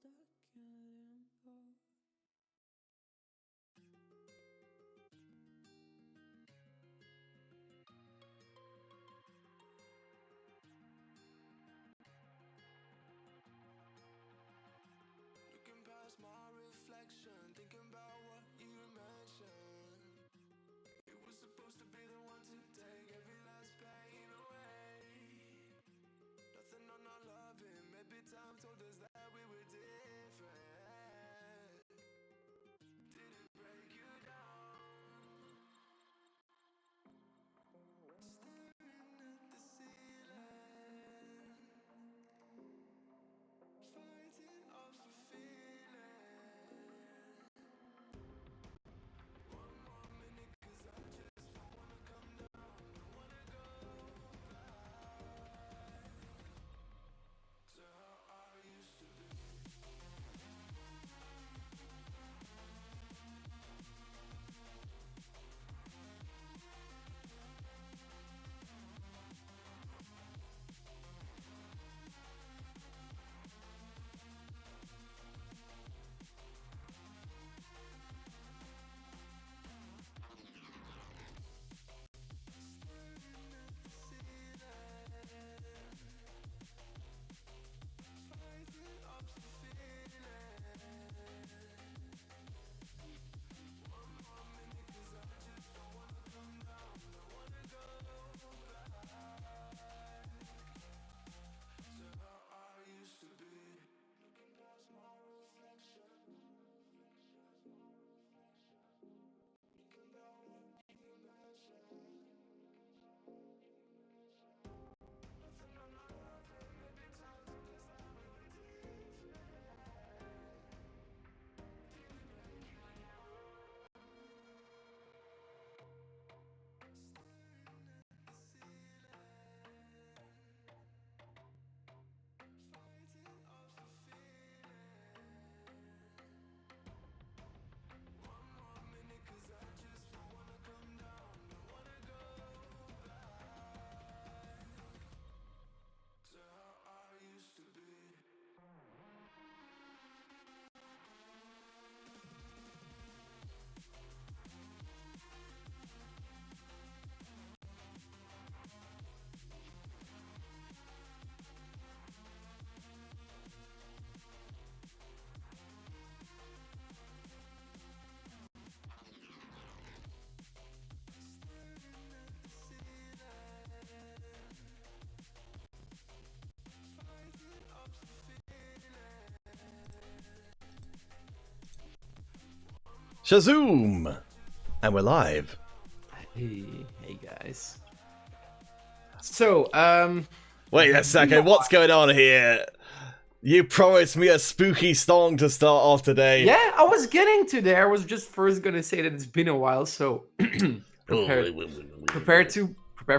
Looking past my reflection, thinking about what you mentioned. It was supposed to be the one to take every last pain away. Nothing on our loving, maybe time told us that we were different. Did it break you down? Staring at the ceiling, fighting off a feeling. One more minute, 'cause I just don't wanna come down, don't wanna go back to how I used to be. Shazoom! And we're live. Hey guys. So, Wait a second, what's going on here? You promised me a spooky song to start off today. yeah, I was getting to there. I was just first gonna say that it's been a while, so prepare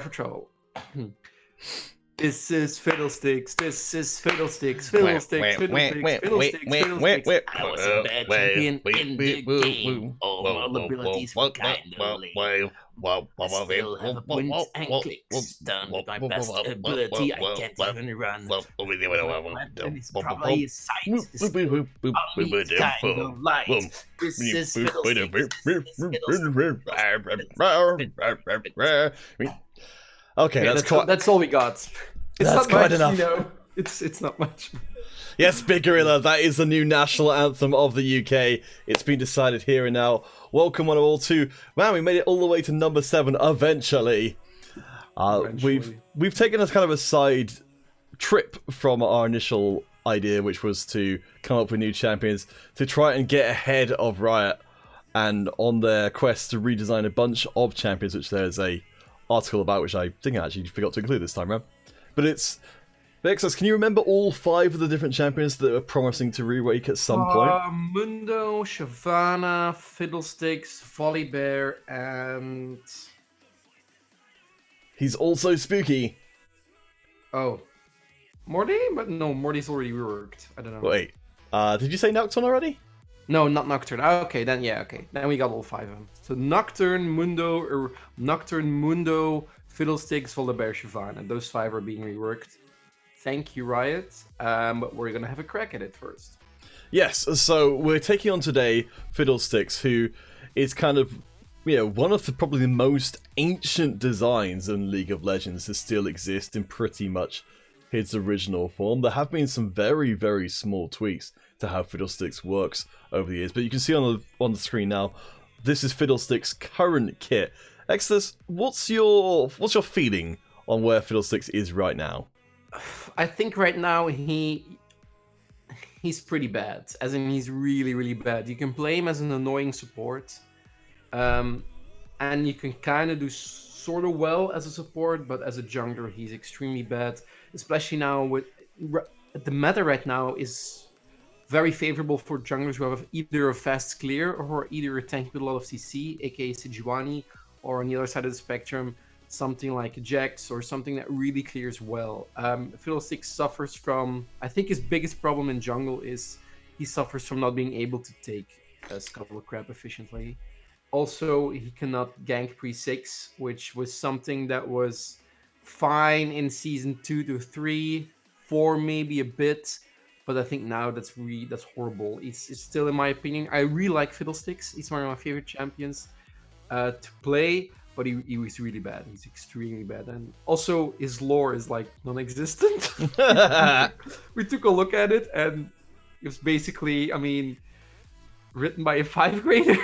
for trouble. This is Fiddlesticks. This is Fiddlesticks. Fiddlesticks. Fiddlesticks. Fiddlesticks. I was a bad champion in the game. All my abilities were kind of lame. I still have points and clicks. Done with my best ability, I can't even run. It's probably a sight. This kind of light. This is Fiddlesticks. Okay, that's all we got. It's that's not quite much, enough. You know, it's not much. Yes, Big Gorilla, that is the new national anthem of the UK. It's been decided here and now. Welcome one and all to... Man, we made it all the way to number 7 eventually. We've taken a kind of a side trip from our initial idea, which was to come up with new champions, to try and get ahead of Riot and on their quest to redesign a bunch of champions, which there's a article about, which I think I actually forgot to include this time around. But it's... Vexus, can you remember all 5 of the different champions that were promising to re-wake at some point? Mundo, Shyvana, Fiddlesticks, Volibear, and... He's also spooky. Oh. Morty? But no, Morty's already reworked. I don't know. Wait, did you say Nocturne already? No, not Nocturne. Okay, then yeah, okay. Then we got all 5 of them. So Nocturne, Mundo, Fiddlesticks, Volibear, Shyvana. Those 5 are being reworked. Thank you, Riot. But we're gonna have a crack at it first. Yes, so we're taking on today Fiddlesticks, who is kind of, one of probably the most ancient designs in League of Legends to still exist in pretty much its original form. There have been some very, very small tweaks to how Fiddlesticks works over the years, but you can see on the screen now, this is Fiddlesticks' current kit. Exodus, what's your feeling on where Fiddlesticks is right now? I think right now he's pretty bad. As in, he's really, really bad. You can play him as an annoying support, and you can kind of do sort of well as a support, but as a jungler, he's extremely bad. Especially now with the meta right now is very favorable for junglers who have either a fast clear or either a tank with a lot of CC, aka Sejuani, or on the other side of the spectrum, something like Jax or something that really clears well. Fiddlesticks suffers from, I think his biggest problem in jungle is he suffers from not being able to take Scuttle Crab efficiently. Also, he cannot gank pre-6, which was something that was fine in season 2 to 3, 4 maybe a bit, but I think now that's horrible. It's still, in my opinion, I really like Fiddlesticks. He's one of my favorite champions to play, but he was really bad. He's extremely bad, and also his lore is like non-existent. We took a look at it, and it was basically, written by a 5th grader.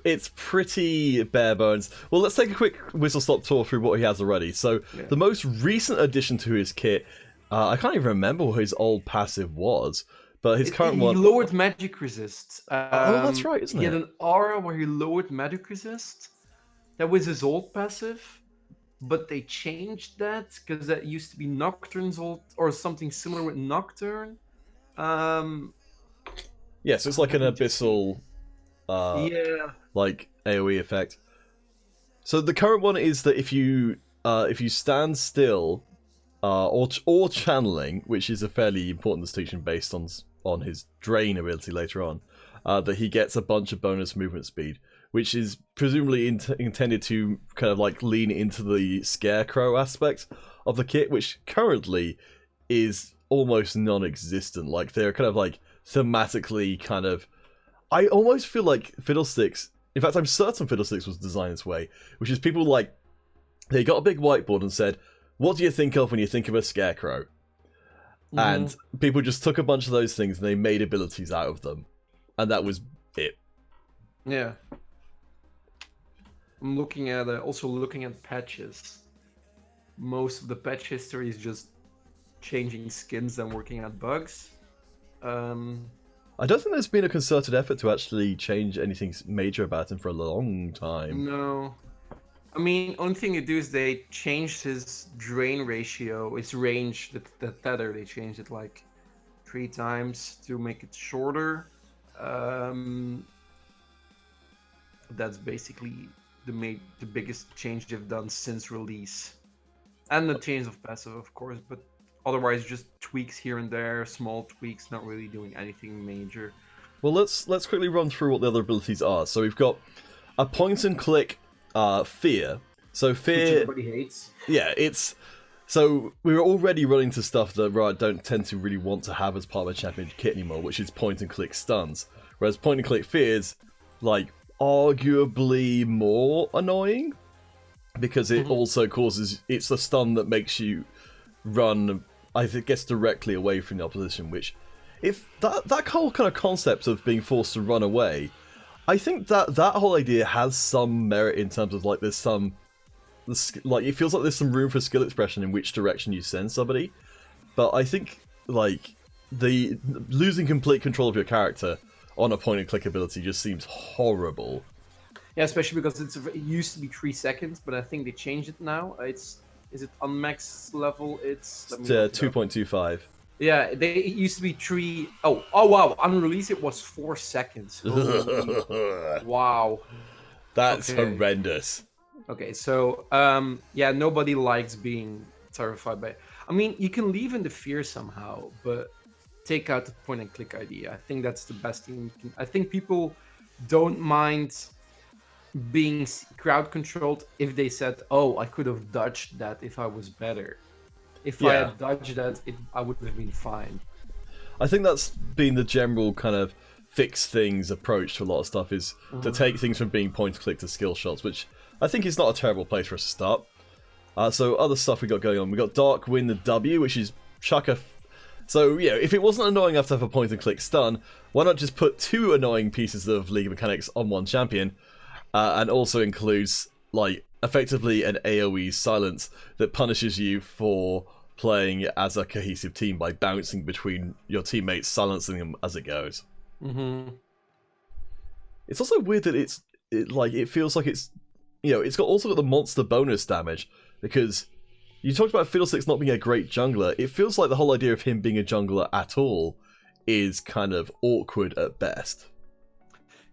It's pretty bare bones. Well, let's take a quick whistle-stop tour through what he has already. So, the most recent addition to his kit, I can't even remember what his old passive was, but his current one... He lowered magic resist. That's right, isn't it? He had an aura where he lowered magic resist. That was his old passive, but they changed that, because that used to be Nocturne's old, or something similar with Nocturne. Yes, it's like an abyssal... like AoE effect. So the current one is that if you stand still, or channeling, which is a fairly important distinction based on his drain ability later on, that he gets a bunch of bonus movement speed, which is presumably intended to kind of like lean into the scarecrow aspect of the kit, which currently is almost non-existent. Like they're kind of like thematically kind of. I almost feel like Fiddlesticks, in fact I'm certain Fiddlesticks was designed this way, which is people like, they got a big whiteboard and said, what do you think of when you think of a scarecrow? Mm-hmm. And people just took a bunch of those things and they made abilities out of them. And that was it. Yeah. I'm looking at, also looking at patches. Most of the patch history is just changing skins and working at bugs. I don't think there's been a concerted effort to actually change anything major about him for a long time. No. Only thing they do is they changed his drain ratio, his range, the tether, they changed it like 3 times to make it shorter. That's basically the biggest change they've done since release. And the change of passive, of course, but otherwise, just tweaks here and there, small tweaks, not really doing anything major. Well, let's quickly run through what the other abilities are. So we've got a point-and-click Fear. So Fear... Which everybody hates. Yeah, it's... So we're already running to stuff that I don't tend to really want to have as part of a champion kit anymore, which is point-and-click stuns. Whereas point-and-click Fear's, like, arguably more annoying, because it also causes... It's a stun that makes you run... I guess directly away from the opposition, which, if that whole kind of concept of being forced to run away, I think that whole idea has some merit in terms of like there's some, like it feels like there's some room for skill expression in which direction you send somebody, but I think like the losing complete control of your character on a point and click ability just seems horrible. Yeah, especially because it used to be 3 seconds, but I think they changed it now. Is it on max level? It's 2.25. Yeah, it used to be 3. Oh wow! On release, it was 4 seconds. Wow, that's horrendous. Okay, so yeah, nobody likes being terrified by. You can leave in the fear somehow, but take out the point and click idea. I think that's the best thing you can. I think people don't mind being crowd controlled if they said, oh, I could have dodged that if I was better. if I Yeah. had dodged that, I would have been fine. I think that's been the general kind of fix things approach to a lot of stuff, is to take things from being point and click to skill shots, which I think is not a terrible place for us to start. So other stuff we got going on. We got Dark win the W, which is chuck a... So, yeah, if it wasn't annoying enough to have a point and click stun, why not just put 2 annoying pieces of League mechanics on one champion, and also includes, like, effectively an AoE silence that punishes you for playing as a cohesive team by bouncing between your teammates, silencing them as it goes. It's also weird that it feels like it's, you know, it's also got the monster bonus damage, because you talked about Fiddlesticks not being a great jungler. It feels like the whole idea of him being a jungler at all is kind of awkward at best.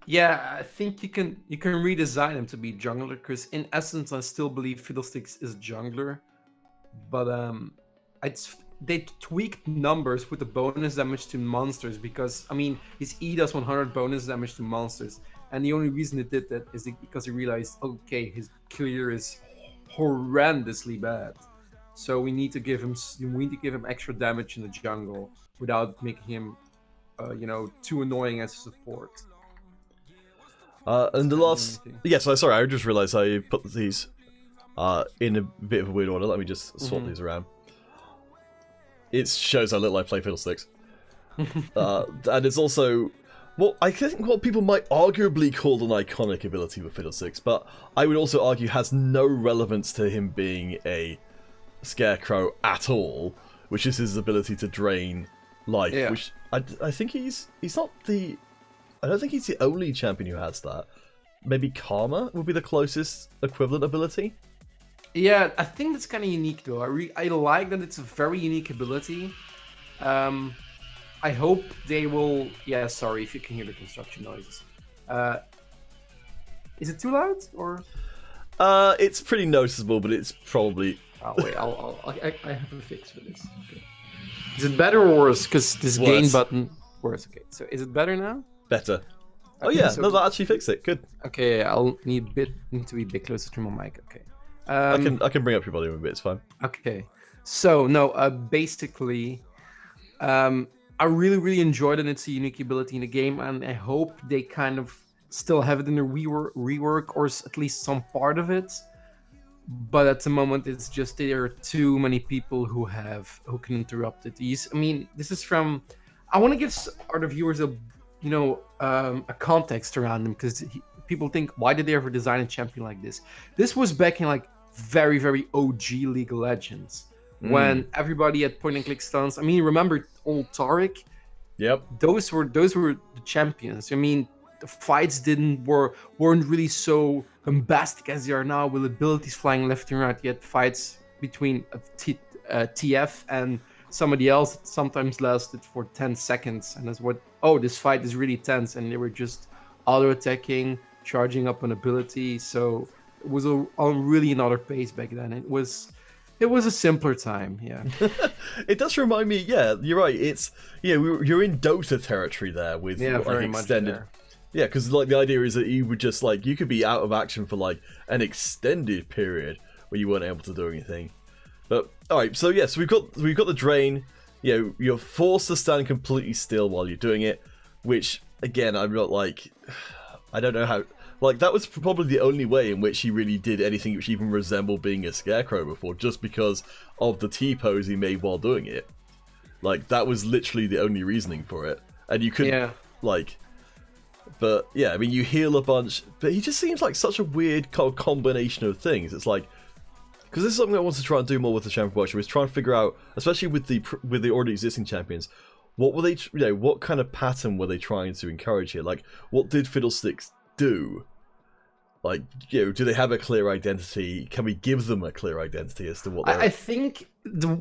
Yeah, I think you can redesign him to be jungler, because in essence I still believe Fiddlesticks is jungler, but they tweaked numbers with the bonus damage to monsters, because I mean his E does 100 bonus damage to monsters, and the only reason it did that is because he realized, okay, his clear is horrendously bad, so we need to give him extra damage in the jungle without making him too annoying as a support. And the last... Yeah, so sorry, I just realised I put these in a bit of a weird order. Let me just swap these around. It shows how little I play Fiddlesticks. And it's also... Well, I think what people might arguably call an iconic ability with Fiddlesticks, but I would also argue has no relevance to him being a scarecrow at all, which is his ability to drain life. Yeah. Which I think he's not the... I don't think he's the only champion who has that. Maybe Karma would be the closest equivalent ability. Yeah, I think that's kind of unique though. I like that it's a very unique ability. I hope they will... Yeah, sorry if you can hear the construction noises. Is it too loud or? It's pretty noticeable, but it's probably... Oh wait, I have a fix for this. Okay. Is it better or worse? Because this gain button... Worse, okay. So is it better now? Better. Oh Okay, yeah, so- no, that actually fixed it. Good. Okay, I'll need to be a bit closer to my mic. Okay. I can bring up your volume a bit. It's fine. Okay. So no, basically, I really enjoyed it. It's a unique ability in the game, and I hope they kind of still have it in the rework, or at least some part of it. But at the moment, it's just there are too many people who can interrupt it. I mean, this is from... I want to give our viewers a context around them, because people think, why did they ever design a champion like this? This was back in like very OG League of Legends, when everybody had point and click stuns. I mean, remember old Taric? Yep. Those were the champions. I mean, the fights weren't really so bombastic as they are now, with abilities flying left and right. Yet fights between TF and somebody else sometimes lasted for 10 seconds, and that's what... Oh, this fight is really tense, and they were just auto-attacking, charging up an ability. So it was on really another pace back then. It was a simpler time, yeah. It does remind me, yeah, you're right. It's, you're in Dota territory there with very much extended. there. Yeah, because like the idea is that you would just you could be out of action for like an extended period where you weren't able to do anything. But all right, so yes, we've got the drain. You're forced to stand completely still while you're doing it, which again, I'm not I don't know how. That was probably the only way in which he really did anything which even resembled being a scarecrow before, just because of the T-pose he made while doing it. That was literally the only reasoning for it, and you couldn't But yeah, I mean, you heal a bunch, but he just seems like such a weird combination of things. It's because this is something I want to try and do more with the champion workshop, is try and figure out, especially with the already existing champions, what were they, what kind of pattern were they trying to encourage here? What did Fiddlesticks do? Do they have a clear identity? Can we give them a clear identity as to what they're... I think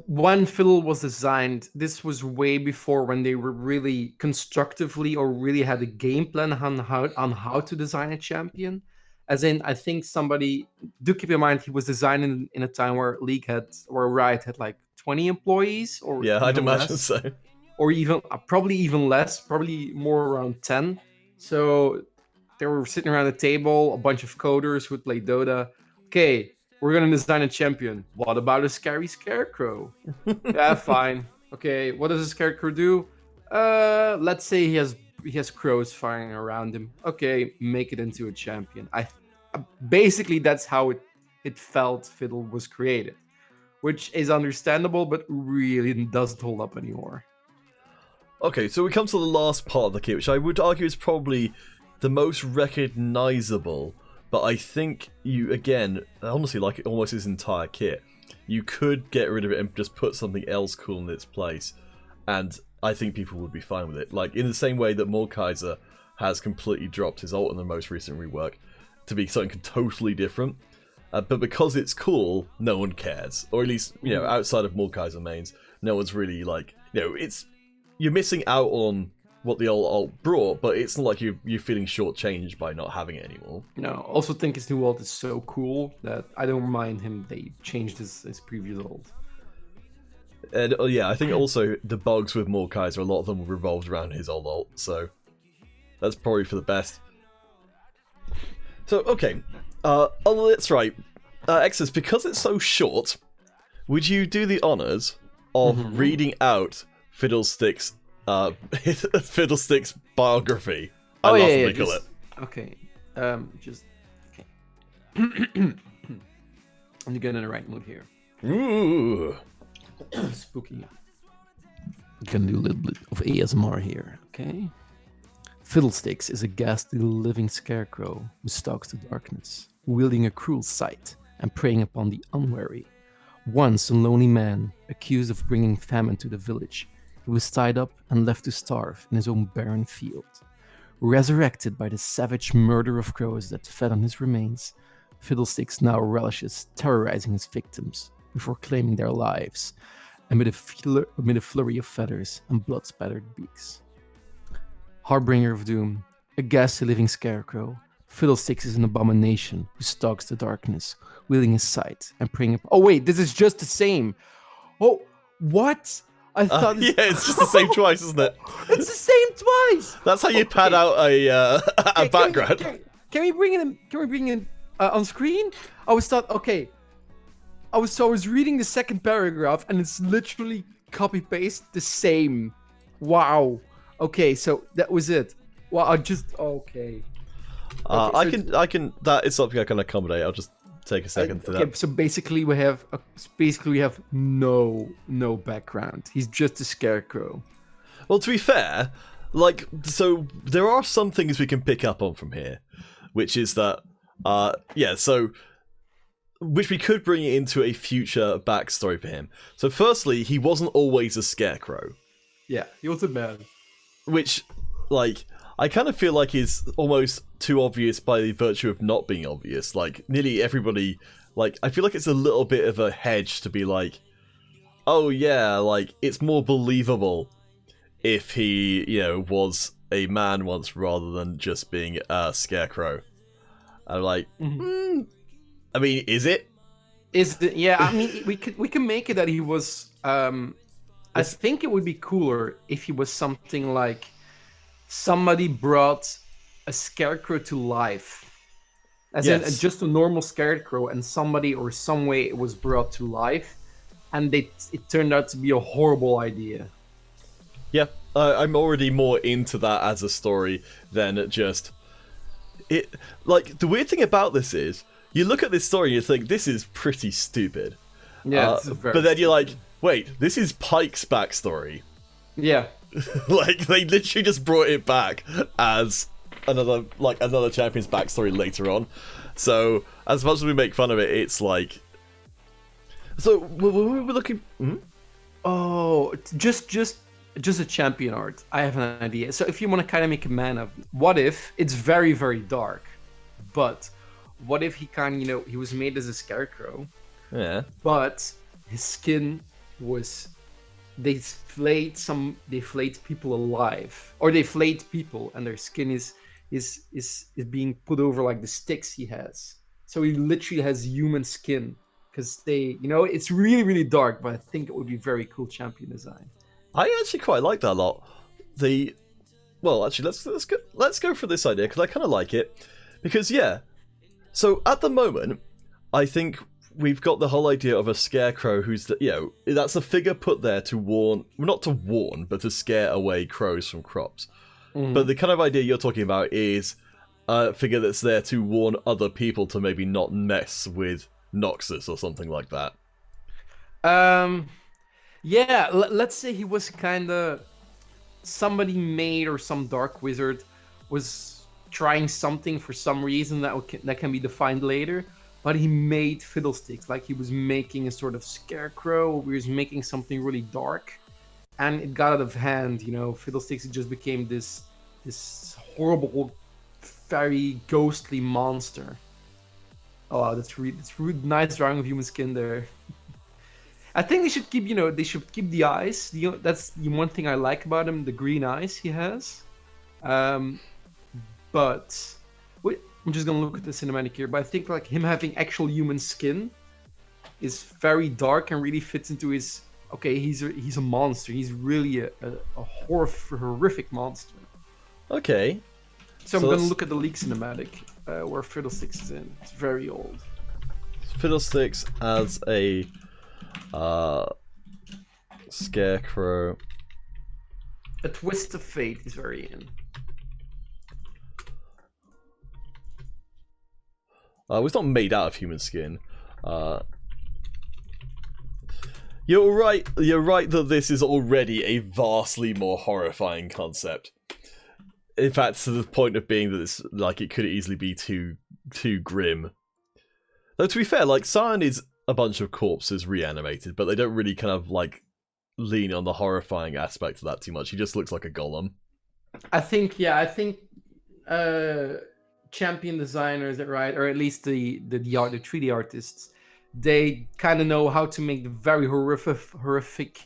when Fiddle was designed, this was way before when they were really constructively or really had a game plan on how to design a champion. As in, I think somebody... Do keep in mind, he was designed in a time where Riot had 20 employees, or yeah, I'd imagine less, so, or even probably even less, probably more around 10. So they were sitting around a table, a bunch of coders who would play Dota. Okay, we're gonna design a champion. What about a scary scarecrow? Yeah, fine. Okay, what does a scarecrow do? Let's say he has crows flying around him. Okay, make it into a champion. Basically that's how it felt Fiddle was created, which is understandable, but really doesn't hold up anymore. Okay, so we come to the last part of the kit, which I would argue is probably the most recognizable. But I think you, again, honestly, like almost his entire kit, you could get rid of it and just put something else cool in its place, and I think people would be fine with it. Like, in the same way that Mordekaiser has completely dropped his ult in the most recent rework to be something totally different. But because it's cool, no one cares. Or at least, outside of Mordekaiser mains, no one's really like, you're missing out on what the old ult brought, but it's not like you're feeling shortchanged by not having it anymore. No, also think his new ult is so cool that I don't mind him. They changed his previous ult. And I think also the bugs with Mordekaiser, a lot of them revolved around his old ult, so that's probably for the best. So, okay. That's right. Exodus, because it's so short, would you do the honors of reading out Fiddlesticks' biography? I love when they call it. Okay. Okay. I'm getting in the right mood here. Ooh. Spooky. I'm gonna do a little bit of ASMR here, okay? Fiddlesticks is a ghastly living scarecrow who stalks the darkness, wielding a cruel sight and preying upon the unwary. Once a lonely man, accused of bringing famine to the village, he was tied up and left to starve in his own barren field. Resurrected by the savage murder of crows that fed on his remains, Fiddlesticks now relishes terrorizing his victims before claiming their lives amid a flurry of feathers and blood-spattered beaks. Harbinger of Doom, a ghastly living scarecrow, Fiddlesticks is an abomination who stalks the darkness, wielding his sight and preying upon... Oh wait, this is just the same! Oh, what? I thought... Yeah, it's just the same twice, isn't it? It's the same twice! That's how you pad out a background. Can we bring it on screen? I was reading the second paragraph and it's literally copy-paste the same. Wow. Okay, so that was it. Well, okay. I can. That is something I can accommodate. I'll just take a second for that. So basically, we have no background. He's just a scarecrow. Well, to be fair, so there are some things we can pick up on from here, which is that, which we could bring into a future backstory for him. So, firstly, he wasn't always a scarecrow. Yeah, he was a man. Which, I kind of feel like is almost too obvious by the virtue of not being obvious. Like, nearly everybody, I feel like it's a little bit of a hedge to be like, oh yeah, it's more believable if he, was a man once rather than just being a scarecrow. I'm like, I mean, is it? Is it? Yeah, I mean, we can make it that he was, I think it would be cooler if he was something like somebody brought a scarecrow to life. As in just a normal scarecrow and somebody or some way it was brought to life and it turned out to be a horrible idea. Yeah, I'm already more into that as a story than just... it. The weird thing about this is, you look at this story and you think, this is pretty stupid. Yeah, but then you're like, wait, this is Pike's backstory. Yeah. They literally just brought it back as another champion's backstory later on. So, as much as we make fun of it, it's like... So, we were looking... Oh, just a champion art. I have an idea. So, if you want to kind of make a man of... What if... It's very, very dark. But, what if he he was made as a scarecrow. Yeah. But, his skin was... They flayed people alive, or they flayed people, and their skin is being put over like the sticks he has. So he literally has human skin because it's really, really dark. But I think it would be very cool champion design. I actually quite like that a lot. Let's go for this idea because I kind of like it because So at the moment, I think we've got the whole idea of a scarecrow who's that's a figure put there to warn, well, not to warn, but to scare away crows from crops. But the kind of idea you're talking about is a figure that's there to warn other people to maybe not mess with Noxus or something like that. Yeah, let's say he was kind of somebody made, or some dark wizard was trying something for some reason that can be defined later, but he made Fiddlesticks, like he was making a sort of scarecrow, he was making something really dark, and it got out of hand. Fiddlesticks just became this horrible, very ghostly monster. Oh, that's really nice drawing of human skin there. I think they should keep, the eyes. That's the one thing I like about him, the green eyes he has. But wait, I'm just gonna look at the cinematic here. But I think like him having actual human skin is very dark and really fits into his. Okay, he's a monster. He's really a horrific monster. Okay. So I'm gonna look at the leak cinematic where Fiddlesticks is in. It's very old. Fiddlesticks as a scarecrow. A Twist of Fate is very in. It's not made out of human skin. You're right that this is already a vastly more horrifying concept. In fact, to the point of being that it's like it could easily be too grim. Though to be fair, like Sion is a bunch of corpses reanimated, but they don't really kind of like lean on the horrifying aspect of that too much. He just looks like a golem. I think champion designers, right, or at least the 3D artists, they kind of know how to make the very horrific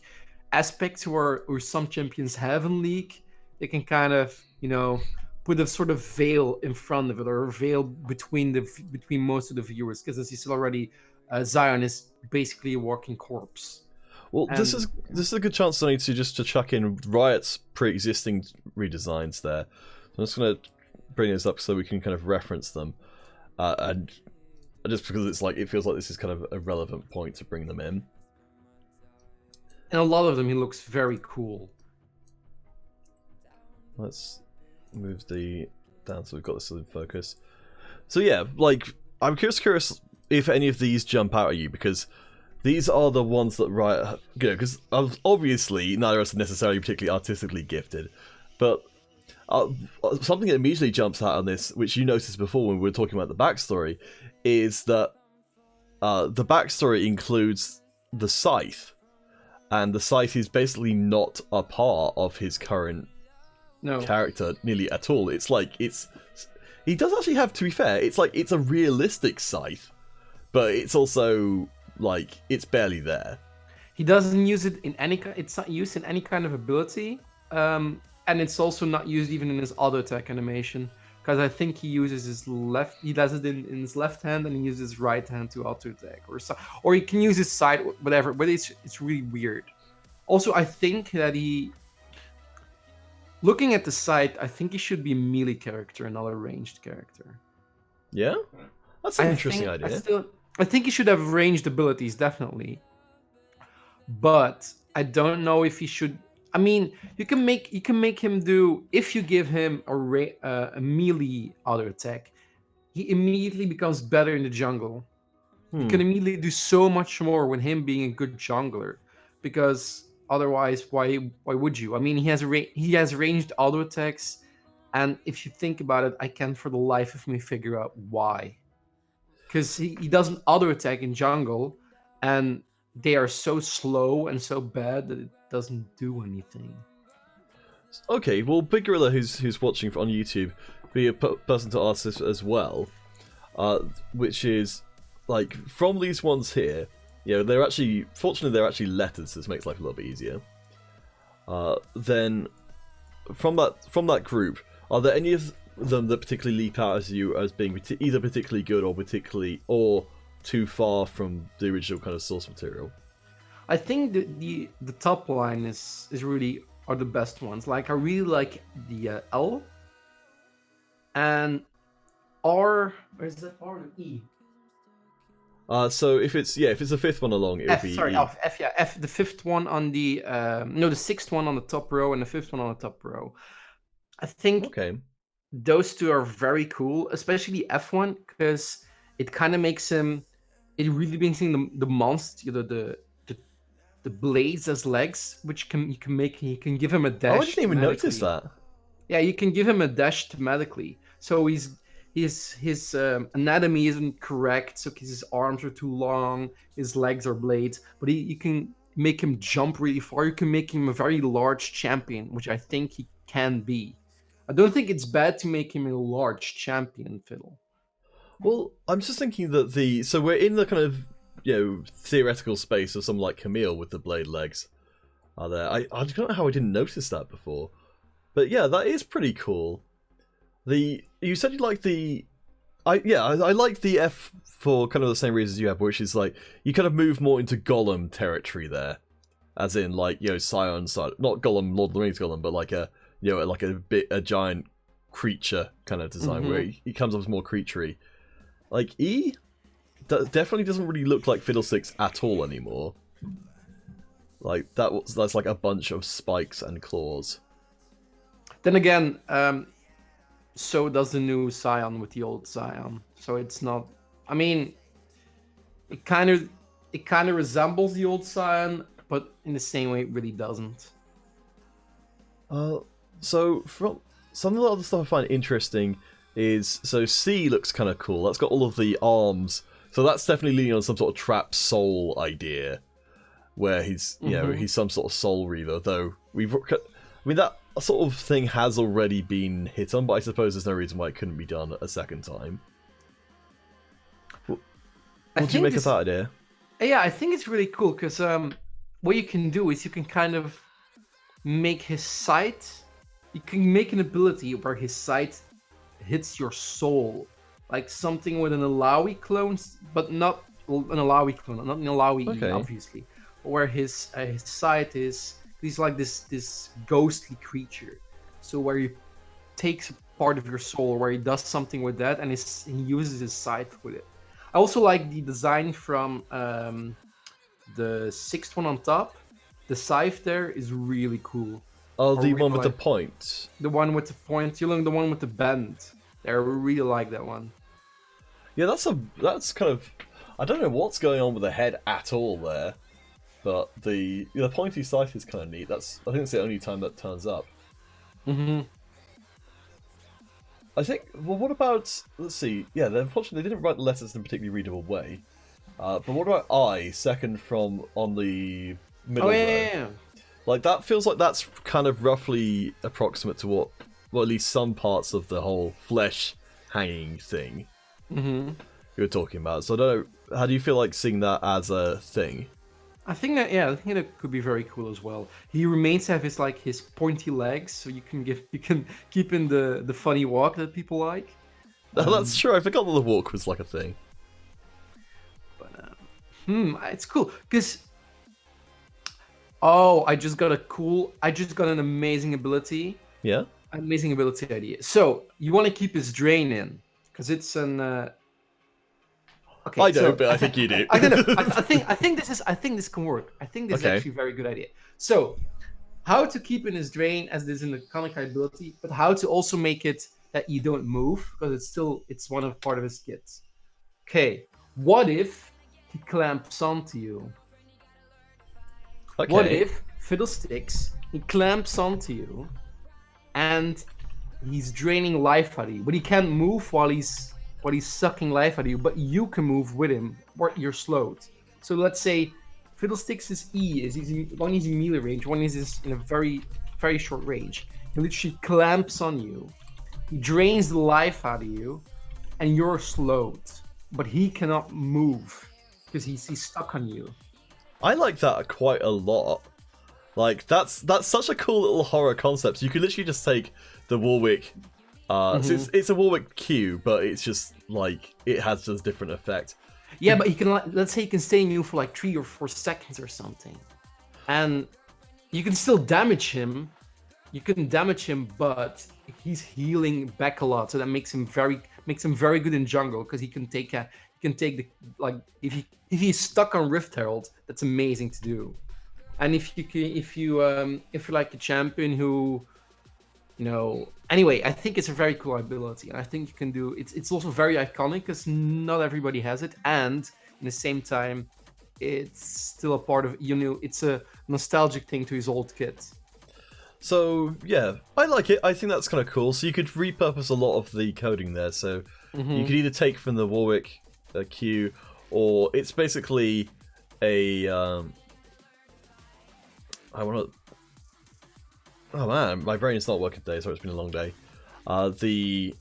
aspects where some champions have in League. They can kind of put a sort of veil in front of it, or a veil between most of the viewers, because as you said already, Zion is basically a walking corpse. Well, this is a good chance I need to chuck in Riot's pre-existing redesigns there. So I'm just going to bring this up so we can kind of reference them, and just because it feels like this is kind of a relevant point to bring them in. And a lot of them, he looks very cool. Let's move the down so we've got this in focus. So yeah, like I'm curious if any of these jump out at you, because these are the ones that Riot, because obviously neither of us are necessarily particularly artistically gifted, but something that immediately jumps out on this, which you noticed before when we were talking about the backstory, is that the backstory includes the Scythe, and the Scythe is basically not a part of his current character nearly at all. He does actually have, to be fair, it's a realistic Scythe, but it's also like it's barely there. He doesn't use it in any. It's not used in any kind of ability, and it's also not used even in his auto attack animation, because I think he uses his left. He does it in his left hand, and he uses his right hand to auto attack, or he can use his side, whatever. But it's really weird. Also, I think that looking at the side, I think he should be a melee character, not a ranged character. Yeah, that's an interesting idea. I think he should have ranged abilities, definitely. But I don't know if he should. I mean, you can make him do, if you give him a melee auto attack, he immediately becomes better in the jungle. You can immediately do so much more with him being a good jungler, because otherwise, why would you? I mean, he has ranged auto attacks, and if you think about it, I can't for the life of me figure out why. Because he doesn't auto attack in jungle, and they are so slow and so bad that it doesn't do anything. Okay, well, Big Gorilla, who's watching on YouTube, be a person to ask this as well, which is like from these ones here. They're actually, fortunately, they're actually letters, so this makes life a little bit easier. Then from that group, are there any of them that particularly leap out as you as being either particularly good or too far from the original kind of source material? I think the top line is really are the best ones. Like I really like the L and R. Where's that R and E? So if it's the fifth one along, it would be E. F. The fifth one on the the sixth one on the top row and the fifth one on the top row. I think those two are very cool, especially the F one, because it kind of makes him. It really makes him the monster, the blades as legs, which you can give him a dash. Oh, I didn't even notice that. Yeah, you can give him a dash thematically. So his anatomy isn't correct, so his arms are too long, his legs are blades, but you can make him jump really far. You can make him a very large champion, which I think he can be. I don't think it's bad to make him a large champion, Fiddle. Well, I'm just thinking that so we're in the kind of theoretical space of someone like Camille with the blade legs. Are there? I don't know how I didn't notice that before, but yeah, that is pretty cool. You said you like I like the F for kind of the same reasons you have, which is like you kind of move more into Gollum territory there, as in like Scion side, not Gollum, Lord of the Rings Gollum, but like a a giant creature kind of design where he comes off as more creaturey. Like E definitely doesn't really look like Fiddlesticks at all anymore. Like that's like a bunch of spikes and claws. Then again, so does the new Scion with the old Scion. So it's not. I mean, it kind of resembles the old Scion, but in the same way, it really doesn't. So from some of the other stuff I find interesting is C looks kind of cool. That's got all of the arms, so that's definitely leaning on some sort of trap soul idea, where he's he's some sort of soul reaver. Though that sort of thing has already been hit on, but I suppose there's no reason why it couldn't be done a second time. What do you make of that idea? Yeah, I think it's really cool because what you can do is you can kind of make his sight. You can make an ability where his sight hits your soul, like something with an Alawi clone, but not an Alawi clone, not an Alawi E, obviously. Where his sight is, he's like this ghostly creature. So where he takes a part of your soul, where he does something with that, and he uses his sight with it. I also like the design from the sixth one on top. The scythe there is really cool. Oh, the one with the point. The one with the point. You know, the one with the bend. I really like that one. Yeah, that's kind of. I don't know what's going on with the head at all there, but the pointy scythe is kind of neat. I think it's the only time that turns up. I think. Well, what about? Let's see. Yeah, unfortunately they didn't write the letters in a particularly readable way. But what about I, second from on the middle row? Yeah. Like, that feels like that's kind of roughly approximate to what, well, at least some parts of the whole flesh hanging thing you were talking about. So I don't know, how do you feel like seeing that as a thing? I think that could be very cool as well. He remains to have his pointy legs, so you can keep in the funny walk that people like. That's true. I forgot that the walk was like a thing. But it's cool because. Oh, I just got an amazing ability. Yeah? Amazing ability idea. So, you want to keep his drain in, because it's an... Okay, I don't, but I think you do. I don't know. I think this can work. I think this is actually a very good idea. So, how to keep in his drain, as this in the comic ability, but how to also make it that you don't move, because it's part of his kit. Okay, what if he clamps onto you? Okay. What if Fiddlesticks, he clamps onto you and he's draining life out of you, but he can't move while he's sucking life out of you, but you can move with him, or you're slowed. So let's say Fiddlesticks' E is one is in melee range, one is in a very, very short range. He literally clamps on you, he drains the life out of you, and you're slowed, but he cannot move because he's stuck on you. I like that quite a lot. Like, that's such a cool little horror concept. You could literally just take the Warwick. So it's a Warwick Q, but it's just like it has just a different effect. Yeah, but he can let's say he can stay in you for like 3 or 4 seconds or something, and you can still damage him. You can damage him, but he's healing back a lot, so that makes him very good in jungle because he can take can take the like if he's stuck on Rift Herald, that's amazing to do. And if you're like a champion who, anyway, I think it's a very cool ability, and I think you can do it's also very iconic because not everybody has it, and in the same time, it's still a part of it's a nostalgic thing to his old kit. So yeah, I like it. I think that's kind of cool. So you could repurpose a lot of the coding there. So you could either take from the Warwick Q, or it's basically a I want to. Oh man, my brain is not working today, so it's been a long day. The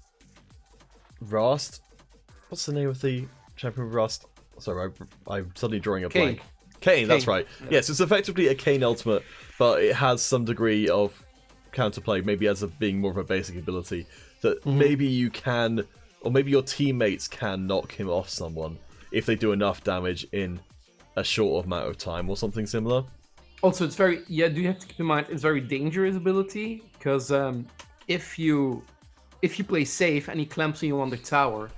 Rust. What's the name of the champion Rust? Sorry, I'm suddenly drawing a blank. Kane, that's right. Yeah. Yes, it's effectively a Kane ultimate, but it has some degree of counterplay, maybe as being more of a basic ability that maybe you can, or maybe your teammates can knock him off someone if they do enough damage in a short amount of time or something similar. Also, it's very, do you have to keep in mind, it's very dangerous ability, because if you play safe and he clamps you on the tower,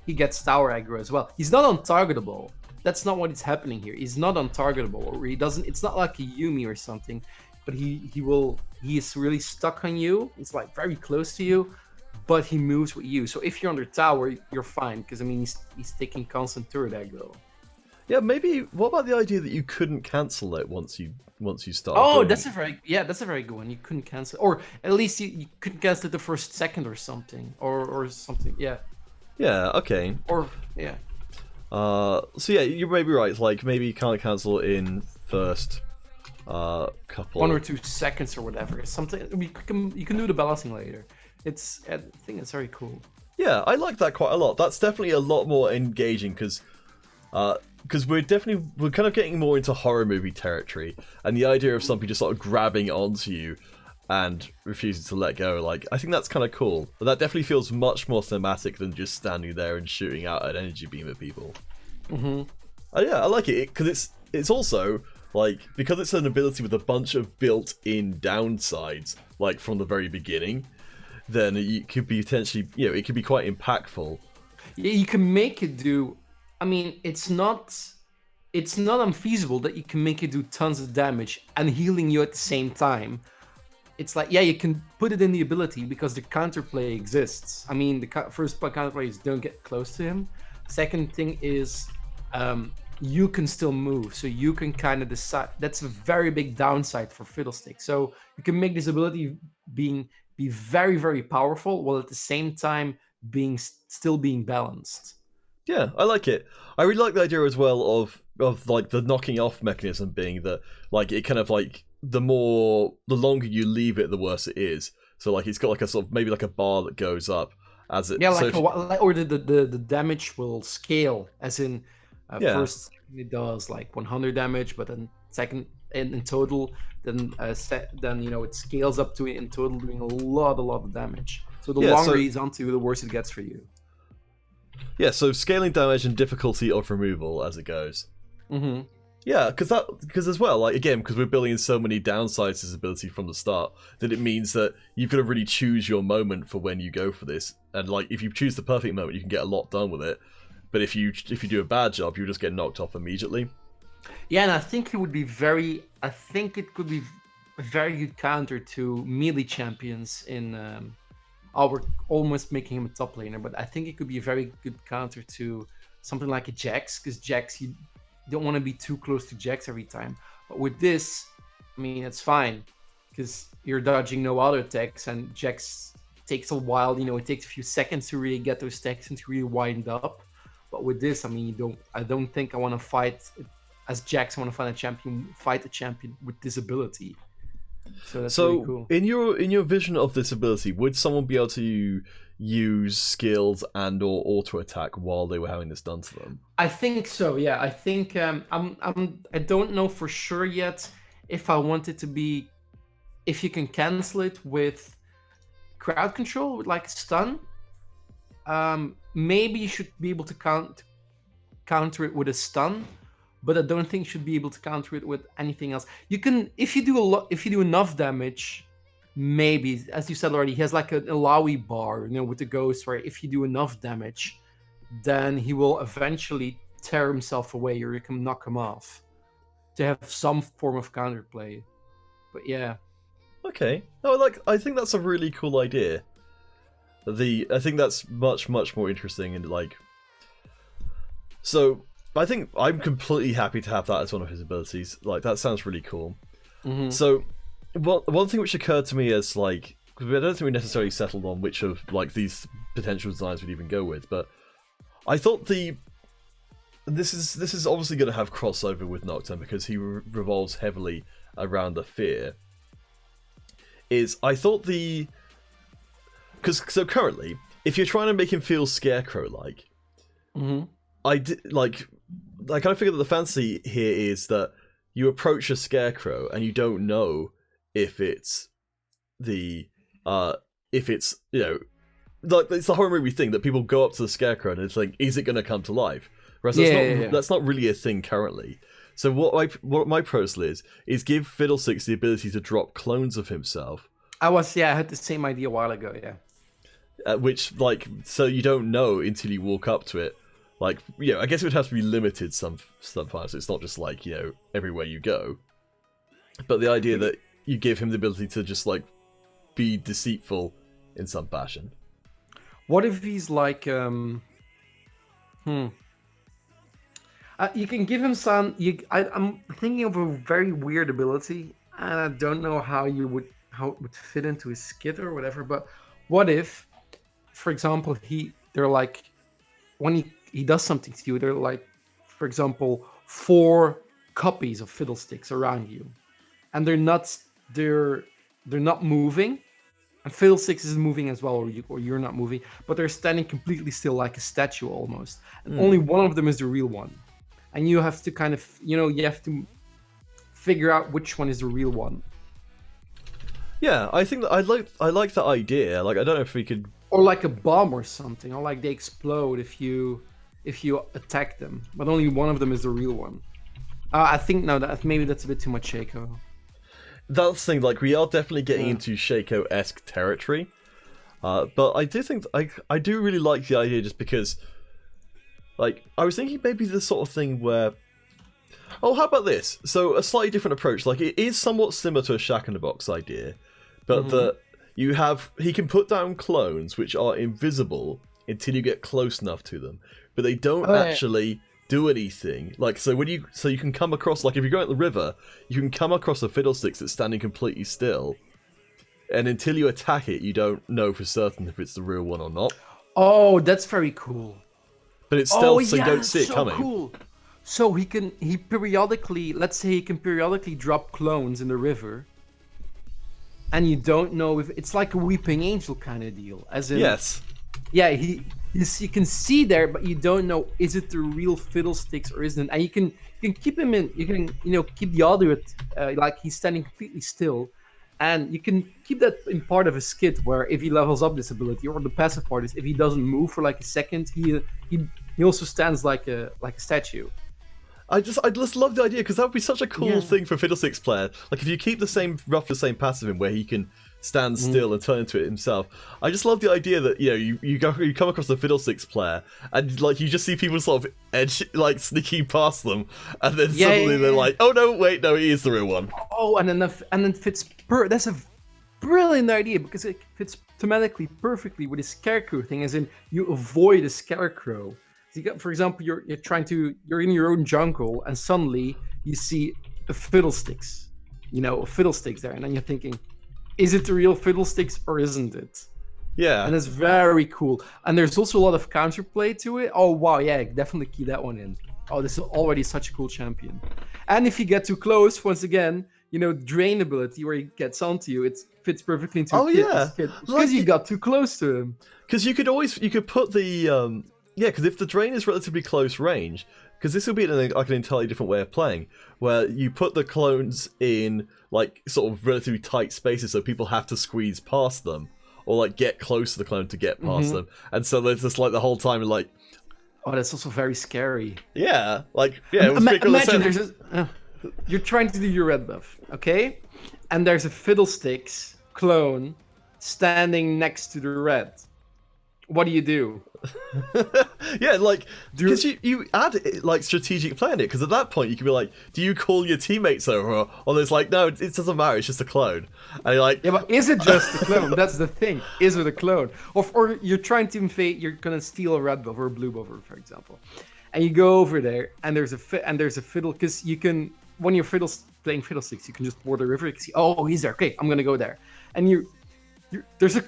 he gets tower aggro as well. He's not untargetable. That's not what is happening here. He's not untargetable, or he doesn't. It's not like a Yumi or something, but he is really stuck on you. It's like very close to you, but he moves with you. So if you're under tower, you're fine, because I mean he's taking constant turret aggro. Yeah, maybe. What about the idea that you couldn't cancel it once you start? Oh, that's a very good one. You couldn't cancel, or at least you couldn't cancel it the first second or something, or something. Yeah. Yeah. Okay. Or yeah. So yeah, you're maybe right. Like maybe you can't cancel in first couple 1 or 2 seconds or whatever. Something you can do the balancing later. I think it's very cool. Yeah, I like that quite a lot. That's definitely a lot more engaging because we're kind of getting more into horror movie territory, and the idea of somebody just sort of grabbing onto you and refusing to let go, like, I think that's kind of cool. But that definitely feels much more cinematic than just standing there and shooting out an energy beam at people. Yeah, I like it because it's also like, because it's an ability with a bunch of built-in downsides, like from the very beginning, then it could be potentially, it could be quite impactful. Yeah, you can make it do. I mean, it's not unfeasible that you can make it do tons of damage and healing you at the same time. It's like, yeah, you can put it in the ability because the counterplay exists. I mean, the first counterplay is don't get close to him. Second thing is you can still move, so you can kind of decide. That's a very big downside for Fiddlesticks. So you can make this ability be very, very powerful while at the same time still being balanced. Yeah, I like it. I really like the idea as well of like the knocking off mechanism being that, like, it kind of like the longer you leave it, the worse it is. So like it's got like a sort of maybe like a bar that goes up as it. Yeah, or the damage will scale, as in first it does like 100 damage, but then second in total, then it scales up to in total doing a lot of damage. So the longer he's onto, the worse it gets for you. Yeah, so scaling damage and difficulty of removal as it goes. Yeah, because as well, like, again, because we're building in so many downsides to this ability from the start, that it means that you've got to really choose your moment for when you go for this. And like, if you choose the perfect moment, you can get a lot done with it. But if you do a bad job, you'll just get knocked off immediately. Yeah, and I think it could be a very good counter to melee champions in. We're almost making him a top laner, but I think it could be a very good counter to something like a Jax, because Jax, you don't want to be too close to Jax every time. But with this, I mean, it's fine, because you're dodging no auto attacks, and Jax takes a while, it takes a few seconds to really get those stacks and to really wind up. But with this, I mean, I don't think I want to fight as Jax. I want to fight a champion with this ability. So that's really cool. In your vision of this ability, would someone be able to use skills and or auto attack while they were having this done to them? I think so. Yeah, I think I don't know for sure yet if I want it to be, if you can cancel it with crowd control, with like stun. Maybe you should be able to counter it with a stun. But I don't think you should be able to counter it with anything else. You can, if you do enough damage, maybe, as you said already, he has like an Alawi bar, with the ghost, where if you do enough damage, then he will eventually tear himself away, or you can knock him off to have some form of counterplay. But yeah. Okay. No, I think that's a really cool idea. I think that's much more interesting and like. So I think I'm completely happy to have that as one of his abilities. Like that sounds really cool. Mm-hmm. So, one thing which occurred to me is like, because I don't think we necessarily settled on which of like these potential designs we'd even go with, but I thought this is obviously going to have crossover with Nocturne because he revolves heavily around the fear. I thought so currently, if you're trying to make him feel Scarecrow-like, Mm-hmm. I kind of figure that the fantasy here is that you approach a Scarecrow and you don't know if it's like it's the horror movie thing that people go up to the Scarecrow and it's like, is it going to come to life? Whereas that's not really a thing currently. So what my proposal is give Fiddlesticks the ability to drop clones of himself. I had the same idea a while ago, yeah. Which, like, so you don't know until you walk up to it. Like, I guess it would have to be limited sometimes. It's not just like, everywhere you go. But the idea that you give him the ability to just, like, be deceitful in some fashion. What if he's like, you can give him some. I'm thinking of a very weird ability, and I don't know how it would fit into his skit or whatever. But what if, for example, they're like, when he does something to you, they're like, for example, 4 copies of Fiddlesticks around you, and they're not moving, and Fiddlesticks is moving as well, or you're not moving, but they're standing completely still like a statue almost, and only one of them is the real one. And you have to kind of, you have to figure out which one is the real one. Yeah, I think that I like that idea. Like, I don't know if we could, or like a bomb or something, or like they explode if you attack them, but only one of them is the real one. I think maybe that's a bit too much Shaco. That's the thing. Like, we are definitely getting into Shaco-esque territory, but I do think I do really like the idea just because. Like, I was thinking maybe the sort of thing where... Oh, how about this? So, a slightly different approach. Like, it is somewhat similar to a Shack-in-the-Box idea, but he can put down clones which are invisible until you get close enough to them, but they don't actually do anything. Like, so you can come across, like, if you're going up the river, you can come across a Fiddlesticks that's standing completely still, and until you attack it, you don't know for certain if it's the real one or not. Oh, that's very cool. But it's stealth, so you don't see it coming. Cool. So he can periodically drop clones in the river, and you don't know if it's like a weeping angel kind of deal. As in, yes, yeah, you can see there, but you don't know, is it the real Fiddlesticks or isn't it? And you can keep him in. You can keep the audio like he's standing completely still. And you can keep that in part of a skit where if he levels up this ability, or the passive part is if he doesn't move for like a second, he also stands like a statue. I just love the idea because that would be such a cool thing for Fiddlesticks player. Like if you keep roughly the same passive in where he can stand still and turn into it himself. I just love the idea that you come across a Fiddlesticks player and like you just see people sort of sneaking past them, and then suddenly they're like, oh no, wait, no, he is the real one. Oh, and then fits that's a brilliant idea because it fits thematically perfectly with the Scarecrow thing, as in you avoid a Scarecrow. So for example, you're in your own jungle and suddenly you see a Fiddlesticks, there, and then you're thinking, is it the real Fiddlesticks or isn't it? Yeah. And it's very cool. And there's also a lot of counterplay to it. Oh wow, yeah, definitely key that one in. Oh, this is already such a cool champion. And if you get too close, once again, drain ability where he gets onto you, it fits perfectly into a kid. Because you got too close to him. Because you could put the because if the drain is relatively close range, because this will be an entirely different way of playing, where you put the clones in like sort of relatively tight spaces, so people have to squeeze past them or like get close to the clone to get past them, and so there's just like the whole time like, oh, that's also very scary. Yeah, like it was imagine you're trying to do your red buff, okay, and there's a Fiddlesticks clone standing next to the red. What do you do? Yeah, like because you add like strategic play in it, because at that point you can be like, do you call your teammates over, or there's like, no, it doesn't matter, it's just a clone, and you're like, Yeah, but is it just a clone? That's the thing. Is it a clone? Or you're trying to invade? You're gonna steal a red buff or a blue buff, for example, and you go over there, and there's a fiddle, because you can, when you're playing Fiddlesticks, you can just board the river. You can see, oh, he's there. Okay, I'm gonna go there, and there's a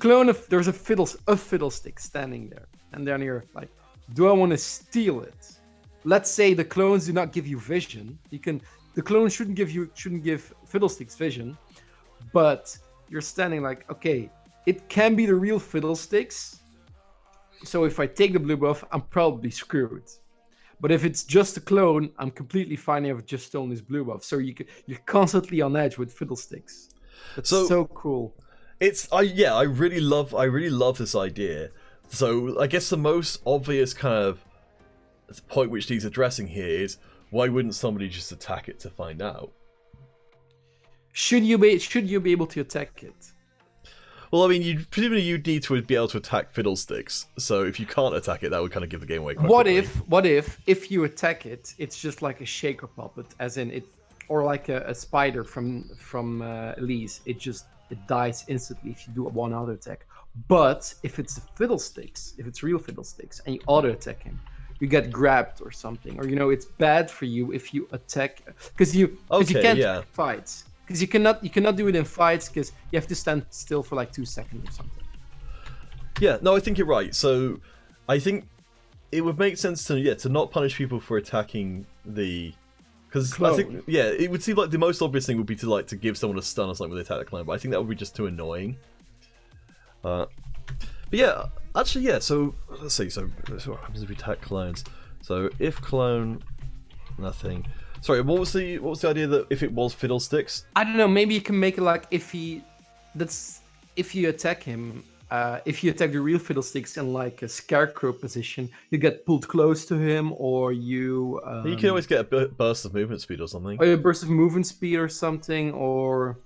fiddlestick standing there, and then you're like, do I want to steal it? Let's say the clones do not give you vision. The clones shouldn't give Fiddlesticks vision, but you're standing like, okay, it can be the real Fiddlesticks. So if I take the blue buff, I'm probably screwed. But if it's just a clone, I'm completely fine if I've just stolen his blue buff. So you're constantly on edge with Fiddlesticks. That's so cool. I really love this idea. So I guess the most obvious kind of point which he's addressing here is, why wouldn't somebody just attack it to find out? Should you be able to attack it? Well, I mean, presumably you'd need to be able to attack Fiddlesticks. So if you can't attack it, that would kind of give the game away quite quickly. What if you attack it, it's just like a shaker puppet, as in it, or like a spider from Elise. It dies instantly if you do a one auto attack. But if it's Fiddlesticks, if it's real Fiddlesticks, and you auto attack him, you get grabbed or something, or it's bad for you if you attack, because you can't fight, because you cannot do it in fights, because you have to stand still for like 2 seconds or something. Yeah, no, I think you're right. So I think it would make sense to not punish people for attacking the. Because I think, it would seem like the most obvious thing would be to give someone a stun or something when they attack the clone, but I think that would be just too annoying. But yeah, actually, yeah. So let's see. So what happens if we attack clones? So if clone, nothing. Sorry, what was the idea that if it was Fiddlesticks? I don't know. Maybe you can make it like if you attack him. If you attack the real Fiddlesticks in like a scarecrow position, you get pulled close to him, or you can always get a burst of movement speed or something. Or a burst of movement speed or something, or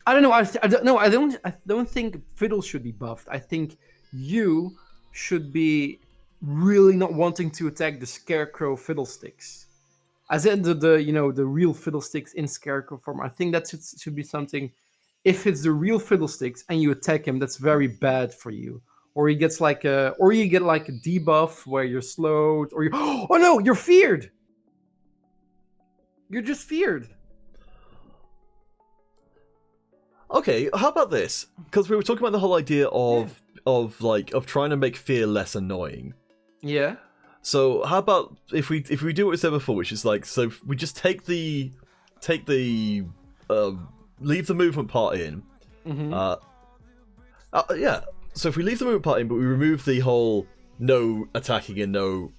I don't know. I don't know. I don't think Fiddle should be buffed. I think you should be really not wanting to attack the scarecrow Fiddlesticks, as in the real Fiddlesticks in scarecrow form. I think that should be something. If it's the real Fiddlesticks and you attack him, that's very bad for you. Or you get like a debuff where you're slowed, or oh no, you're feared. You're just feared. Okay, how about this? Because we were talking about the whole idea of trying to make fear less annoying. Yeah. So how about if we do what we said before, which is like, so we just leave the movement part in. Mm-hmm. Yeah. So if we leave the movement part in, but we remove the whole no attacking and no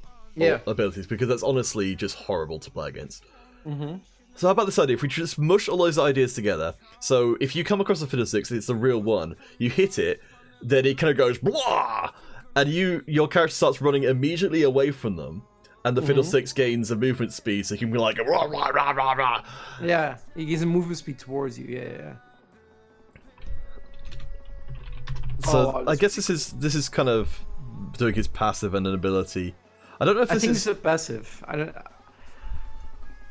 abilities, because that's honestly just horrible to play against. Mm-hmm. So how about this idea? If we just mush all those ideas together. So if you come across a Fiddlesticks, it's the real one. You hit it, then it kind of goes blah, and your character starts running immediately away from them. And the Fiddlesticks gains a movement speed, so you can be like, rah, rah, rah, rah, rah. Yeah, he gains a movement speed towards you. Yeah. So I guess this is kind of doing his passive and an ability. I don't know if this I think it's a passive. I don't.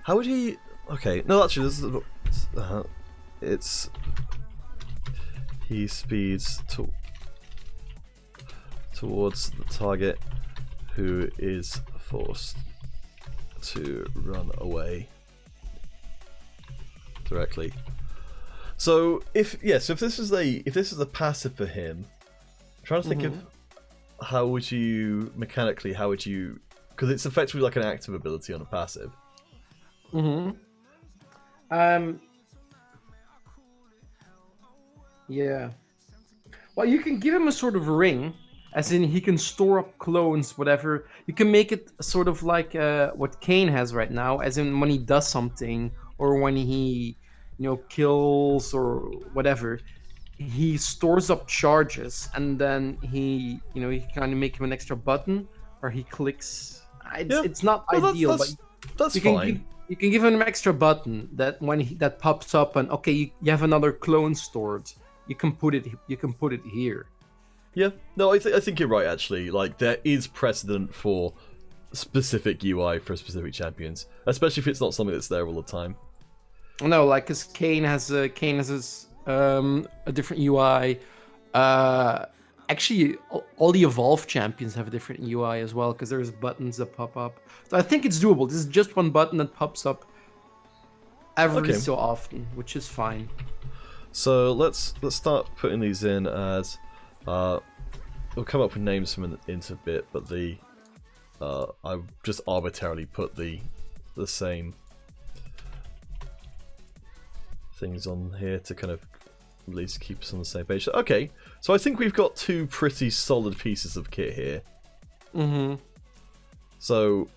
How would he? Okay, no, actually, this is it's he speeds towards the target who is forced to run away directly. So if this is a passive for him, I'm trying to think of how would you because it's effectively like an active ability on a passive. Yeah. Well, you can give him a sort of ring. As in, he can store up clones, whatever. You can make it sort of like what Kane has right now, as in when he does something, or when he, kills or whatever, he stores up charges, and then he kind of make him an extra button, or he clicks. It's not ideal, but that's fine. You can give him an extra button that when that pops up, and okay, you have another clone stored. You can put it here. Yeah, no, I think you're right. Actually, like there is precedent for specific UI for specific champions, especially if it's not something that's there all the time. No, like because Kane has a different UI. Actually, all the Evolve champions have a different UI as well because there's buttons that pop up. So I think it's doable. This is just one button that pops up every so often, which is fine. So let's start putting these in as we'll come up with names from into a bit, but I've just arbitrarily put the same things on here to kind of at least keep us on the same page. Okay, so I think we've got two pretty solid pieces of kit here. Mm-hmm. So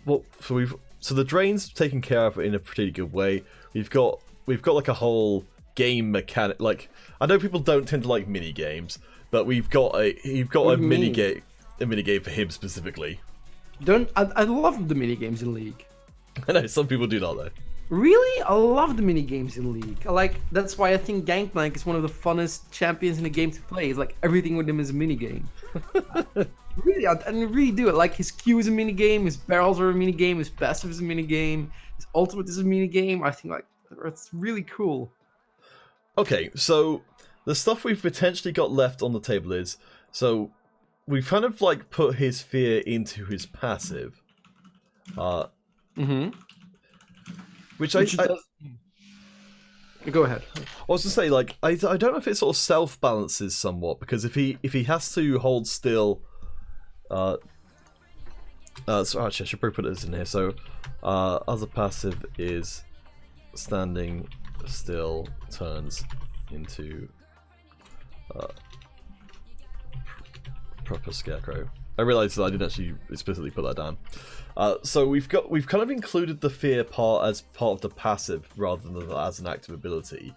the drain's taken care of in a pretty good way. We've got like a whole game mechanic. Like, I know people don't tend to like mini games, but you've got a mini game for him specifically. I love the mini games in League. I know some people do not though. Really, I love the mini games in League. That's why I think Gangplank is one of the funnest champions in the game to play. It's like everything with him is a mini game. Really, I really do it. Like his Q is a mini game, his barrels are a mini game, his passive is a mini game, his ultimate is a mini game. I think like it's really cool. Okay, so the stuff we've potentially got left on the table is we've kind of like put his fear into his passive. Which does... Go ahead. I was to say, like, I don't know if it sort of self balances somewhat, because if he has to hold still, so actually I should probably put this in here. So, other passive is standing still turns into proper scarecrow. I realised that I didn't actually explicitly put that down. So we've kind of included the fear part as part of the passive rather than as an active ability.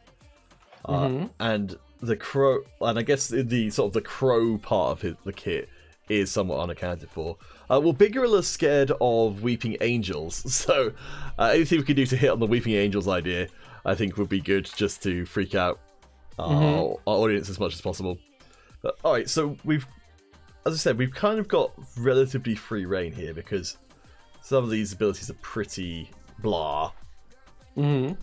And the crow, and I guess the sort of the crow part of the kit is somewhat unaccounted for. Well, Big Gorilla's scared of weeping angels, so anything we can do to hit on the weeping angels idea, I think would be good, just to freak out our audience as much as possible. But, all right, so as I said, we've kind of got relatively free reign here because some of these abilities are pretty blah. Mm-hmm.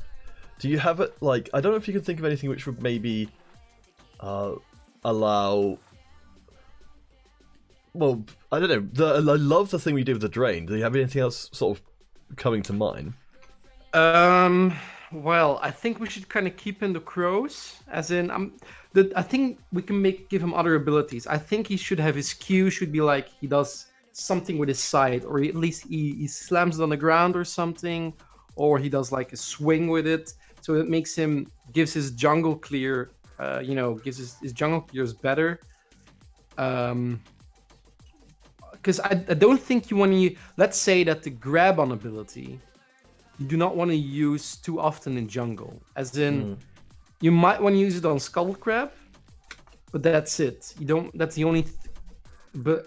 Do you have it, like, I don't know if you can think of anything which would maybe allow... Well, I don't know. I love the thing we do with the drain. Do you have anything else sort of coming to mind? Well, I think we should kind of keep in the crows, as in, I think we can give him other abilities. I think he should have his Q should be like he does something with his side, or at least he slams it on the ground or something, or he does like a swing with it, so it gives his jungle clear, gives his jungle clears better. Because I don't think you want to. Let's say that the grab on ability, you do not want to use too often in jungle. As in, you might want to use it on Skull Crab, but that's it. You don't. That's the only,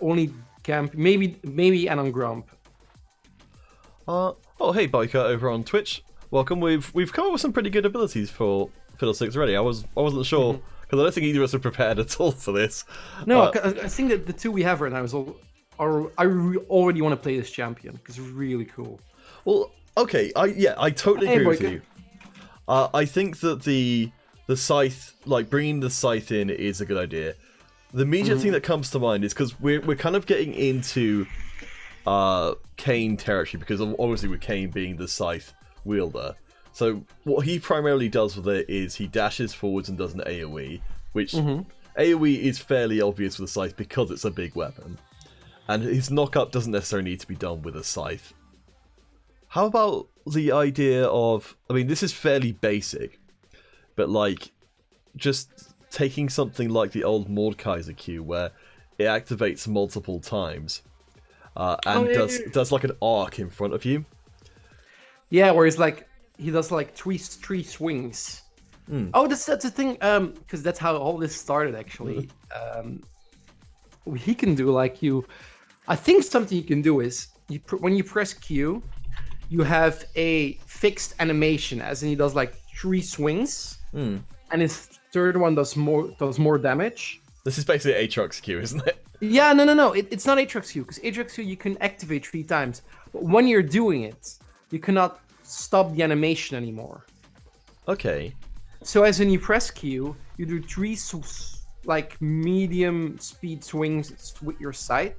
only camp. Maybe and on Grump. Oh, hey, Biker over on Twitch. Welcome. We've come up with some pretty good abilities for Fiddlesticks already. I wasn't sure because I don't think either of us are prepared at all for this. No, I think that the two we have right now is all. I already want to play this champion because it's really cool. Well, okay, I totally agree with you. I think that the scythe, like bringing the scythe in, is a good idea. The immediate thing that comes to mind is because we're kind of getting into Kane territory, because obviously with Kane being the scythe wielder. So what he primarily does with it is he dashes forwards and does an AoE, which AoE is fairly obvious with the scythe because it's a big weapon. And his knock-up doesn't necessarily need to be done with a scythe. How about the idea of... I mean, this is fairly basic, but like, just taking something like the old Mordekaiser Q, where it activates multiple times, and does like an arc in front of you. Yeah, where he does like three swings. Oh, that's the thing, because that's how all this started, actually. He can do like you... I think something you can do is when you press Q, you have a fixed animation, as in he does like 3 swings, and his third one does more damage. This is basically Aatrox Q, isn't it? Yeah, no. It's not Aatrox Q, because Aatrox Q you can activate 3 times. But when you're doing it, you cannot stop the animation anymore. Okay. So as when you press Q, you do 3 like medium speed swings with your scythe.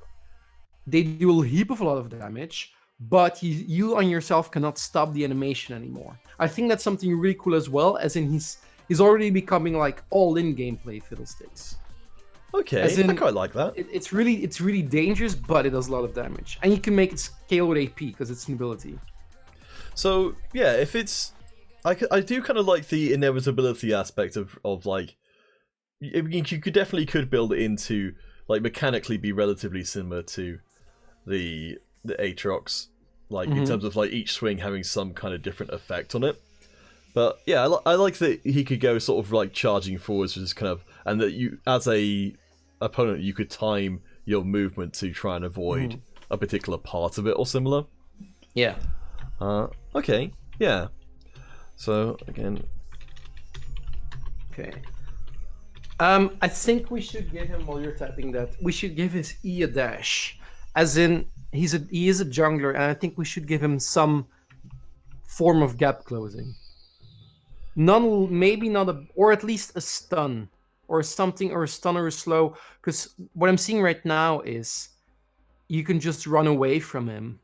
They do a heap of a lot of damage, but you on yourself cannot stop the animation anymore. I think that's something really cool as well, as in he's already becoming like all-in gameplay Fiddlesticks. Okay, As in, I quite like that. It's really dangerous, but it does a lot of damage, and you can make it scale with AP because it's an ability. So yeah, if it's, I do kind of like the inevitability aspect of like, you could build it into like mechanically be relatively similar to the Aatrox, like in terms of like each swing having some kind of different effect on it. But yeah, I like that he could go sort of like charging forwards, just kind of, and that you as a opponent you could time your movement to try and avoid a particular part of it or similar. Yeah. Okay. Yeah. So again. Okay. I think we should give him, while you're typing that, we should give his E a dash, as in he is a jungler, and I think we should give him some form of gap closing. Maybe not or at least a stun or something, or a stun or a slow. Because what I'm seeing right now is you can just run away from him.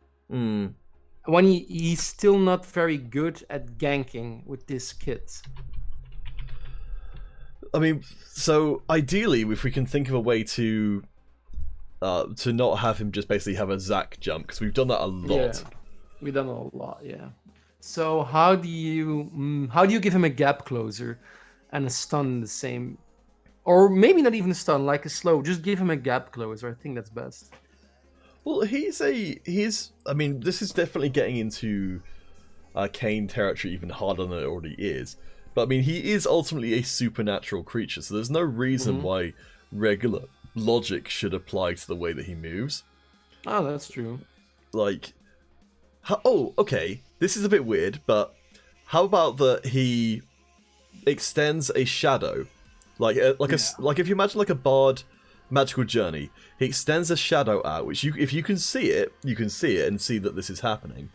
When he's still not very good at ganking with this kit. I mean, so ideally, if we can think of a way to not have him just basically have a Zac jump, because we've done that a lot. Yeah, we've done a lot, yeah. So how do you give him a gap closer and a stun the same, or maybe not even a stun, like a slow? Just give him a gap closer. I think that's best. Well, I mean, this is definitely getting into Kane territory even harder than it already is. But I mean, he is ultimately a supernatural creature, so there's no reason why regular logic should apply to the way that he moves. Oh, that's true. Like, okay, this is a bit weird, but how about that he extends a shadow, like if you imagine like a bard magical journey, he extends a shadow out, which if you can see it, you can see it and see that this is happening.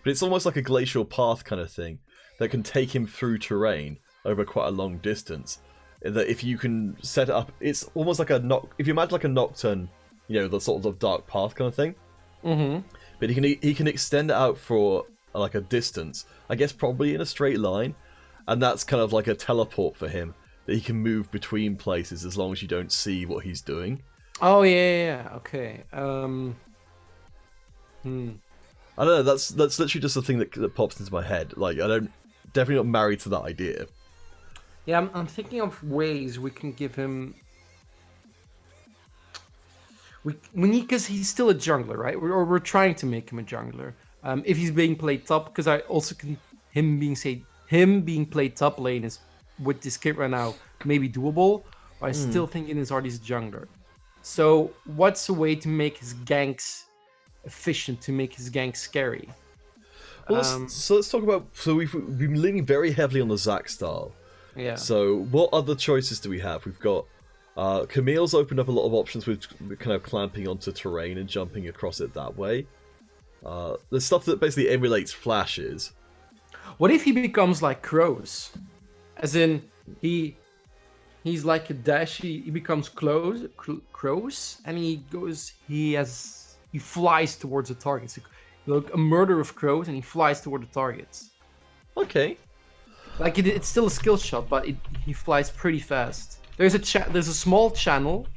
But it's almost like a glacial path kind of thing that can take him through terrain over quite a long distance. That if you can set it up, it's almost like if you imagine like a nocturne, the sort of dark path kind of thing. But he can extend it out for like a distance, I guess probably in a straight line, and that's kind of like a teleport for him, that he can move between places as long as you don't see what he's doing. Oh yeah, okay. I don't know. That's literally just the thing that pops into my head. Like, definitely not married to that idea. Yeah, I'm thinking of ways we can give him. We need, because he's still a jungler, right? We're trying to make him a jungler. If he's being played top, because I also can him being played top lane is, with this kit right now, maybe doable. But I still think in his heart he's a jungler. So what's a way to make his ganks efficient, to make his ganks scary? Well, let's talk about. So we've been leaning very heavily on the Zac style. Yeah. So what other choices do we have? We've got Camille's opened up a lot of options with kind of clamping onto terrain and jumping across it that way. There's stuff that basically emulates flashes. What if he becomes like crows? As in, he's like a dash. He becomes crows, and he flies towards the targets. Like a murder of crows, and he flies toward the targets. Okay. Like it's still a skill shot, but he flies pretty fast. There's a small channel,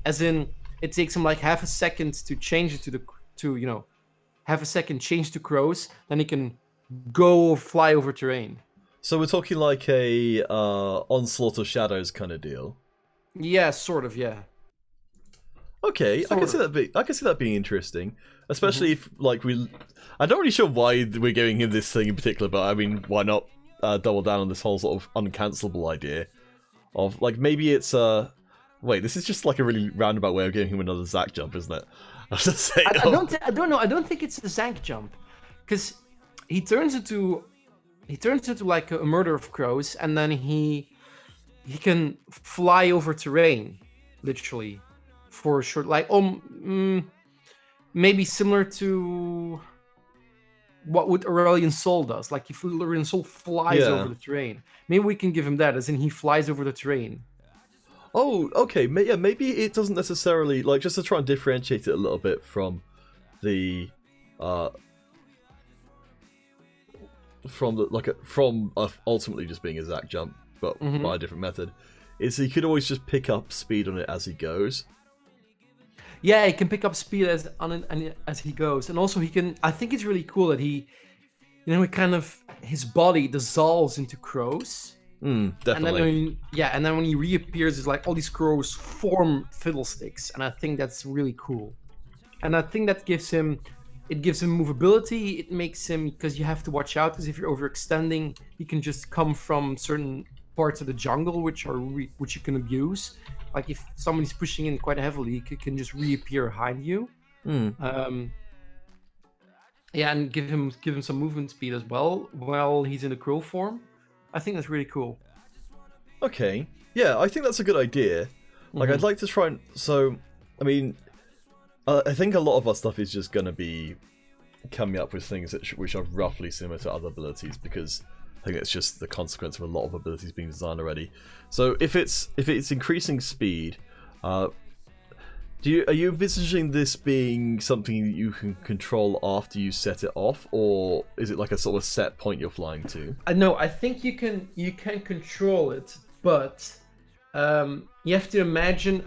as in it takes him like half a second to change it half a second change to crows, then he can go fly over terrain. So we're talking like a Onslaught of Shadows kind of deal. Yeah, sort of. Yeah. Okay, I can see that being interesting, especially if like I'm not really sure why we're giving him this thing in particular, but I mean, why not double down on this whole sort of uncancelable idea of like maybe it's wait, this is just like a really roundabout way of giving him another Zac jump, isn't it? I was just saying. I don't know. I don't think it's a Zac jump, because he turns into like a murder of crows, and then he can fly over terrain. literally, for sure. Like, maybe similar to what would Aurelian Sol does. Like, if Aurelian Sol flies over the terrain, maybe we can give him that, as in he flies over the terrain. Oh, okay. Yeah, maybe it doesn't necessarily, like, just to try and differentiate it a little bit from the ultimately just being a Zac jump, but by a different method, is he could always just pick up speed on it as he goes. Yeah, he can pick up speed as he goes, and also he can. I think it's really cool that he his body dissolves into crows. Definitely. And then when he reappears, it's like all these crows form Fiddlesticks, and I think that's really cool. And I think that gives him movability. It makes him, because you have to watch out, because if you're overextending, he can just come from certain parts of the jungle which you can abuse. Like if somebody's pushing in quite heavily, he can just reappear behind you. Yeah, and give him some movement speed as well while he's in the crow form. I think that's really cool. Okay. Yeah, I think that's a good idea. Like, I'd like to try and... So, I mean, I think a lot of our stuff is just going to be coming up with things which are roughly similar to other abilities, because I think it's just the consequence of a lot of abilities being designed already. So, if it's increasing speed, are you envisaging this being something that you can control after you set it off, or is it like a sort of set point you're flying to? No, I think you can control it, but you have to imagine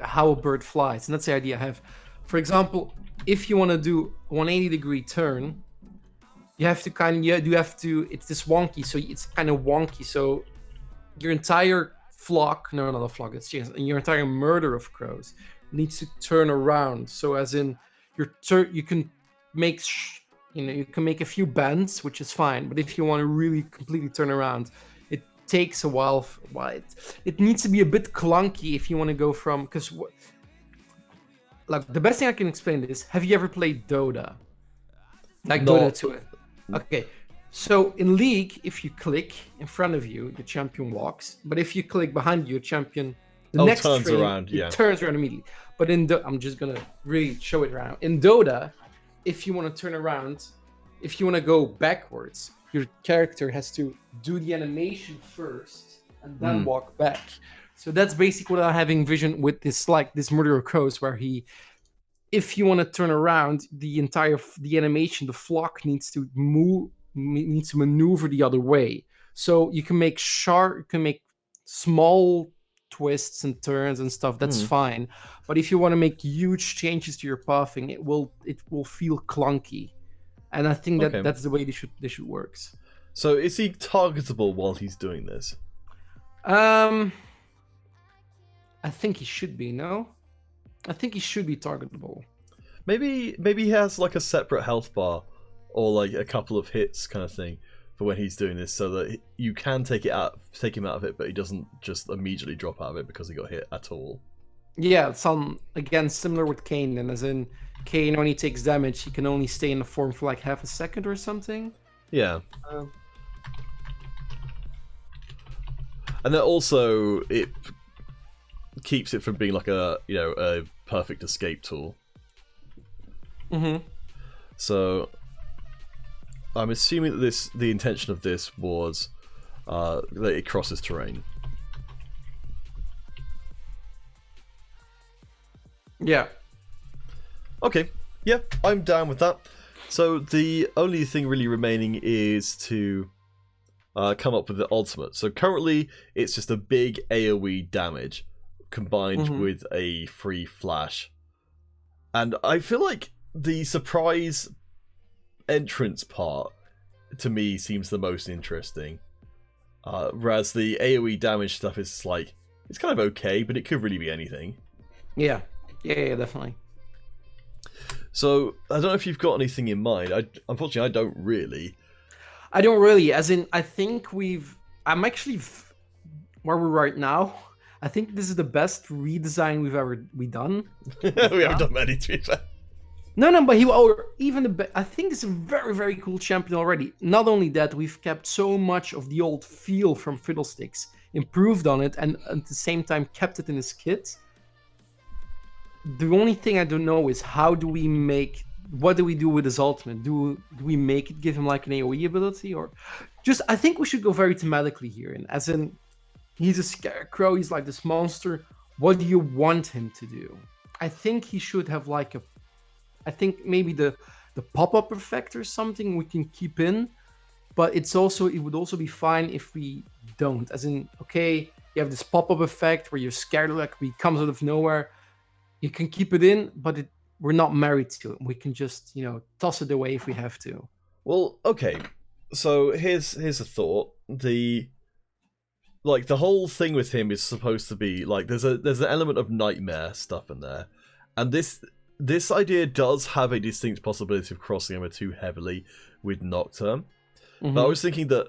how a bird flies, and that's the idea I have. For example, if you want to do 180-degree turn, you have to it's this wonky, so it's kind of wonky. So your entire flock, no, not a flock, it's your entire murder of crows needs to turn around. So as in you can make you can make a few bends, which is fine, but if you want to really completely turn around, it takes a while. It needs to be a bit clunky if you want to go from, because like the best thing I can explain is, have you ever played Dota? Like Dota 2. Okay, so in League, if you click in front of you, the champion walks, but if you click behind you, champion turns around. Yeah, turns around immediately. But I'm just gonna really show it around. In Dota, if you want to turn around, if you want to go backwards, your character has to do the animation first and then walk back. So that's basically what I have envisioned with this Murder of Crows, where if you want to turn around, the animation, the flock needs to maneuver the other way. So you can make small twists and turns and stuff, that's fine. But if you want to make huge changes to your pathing, it will feel clunky. And I think that's the way they should work. So is he targetable while he's doing this? I think he should be, no? I think he should be targetable. Maybe he has like a separate health bar, or like a couple of hits kind of thing for when he's doing this, so that you can take him out of it, but he doesn't just immediately drop out of it because he got hit at all. Yeah, again similar with Kayn, and as in Kayn, when he takes damage, he can only stay in the form for like half a second or something. Yeah. And then also it keeps it from being like a perfect escape tool. So I'm assuming that the intention of this was that it crosses terrain. Yeah. Okay. Yeah, I'm down with that. So the only thing really remaining is to come up with the ultimate. So currently it's just a big AoE damage combined with a free flash. And I feel like the surprise entrance part to me seems the most interesting. Whereas the AoE damage stuff is like, it's kind of okay, but it could really be anything. Yeah, definitely. So I don't know if you've got anything in mind. Unfortunately, I don't really. As in, I think I'm actually where we're right now. I think this is the best redesign we've ever done. We haven't done many, to be fair. No, but I think this is a very, very cool champion already. Not only that, we've kept so much of the old feel from Fiddlesticks, improved on it, and at the same time kept it in his kit. the only thing I don't know is what do we do with his ultimate? Do we make it give him like an AoE ability, or just I think we should go very thematically here, and as in he's a scarecrow, he's like this monster. What do you want him to do? I think he should have like I think maybe the pop-up effect or something we can keep in, but it would also be fine if we don't. As in, okay, you have this pop-up effect where you're scared like he comes out of nowhere. You can keep it in, but we're not married to it. We can just, toss it away if we have to. Well, okay. So here's a thought. The whole thing with him is supposed to be like there's an element of nightmare stuff in there, and this idea does have a distinct possibility of crossing over too heavily with Nocturne. Mm-hmm. But I was thinking that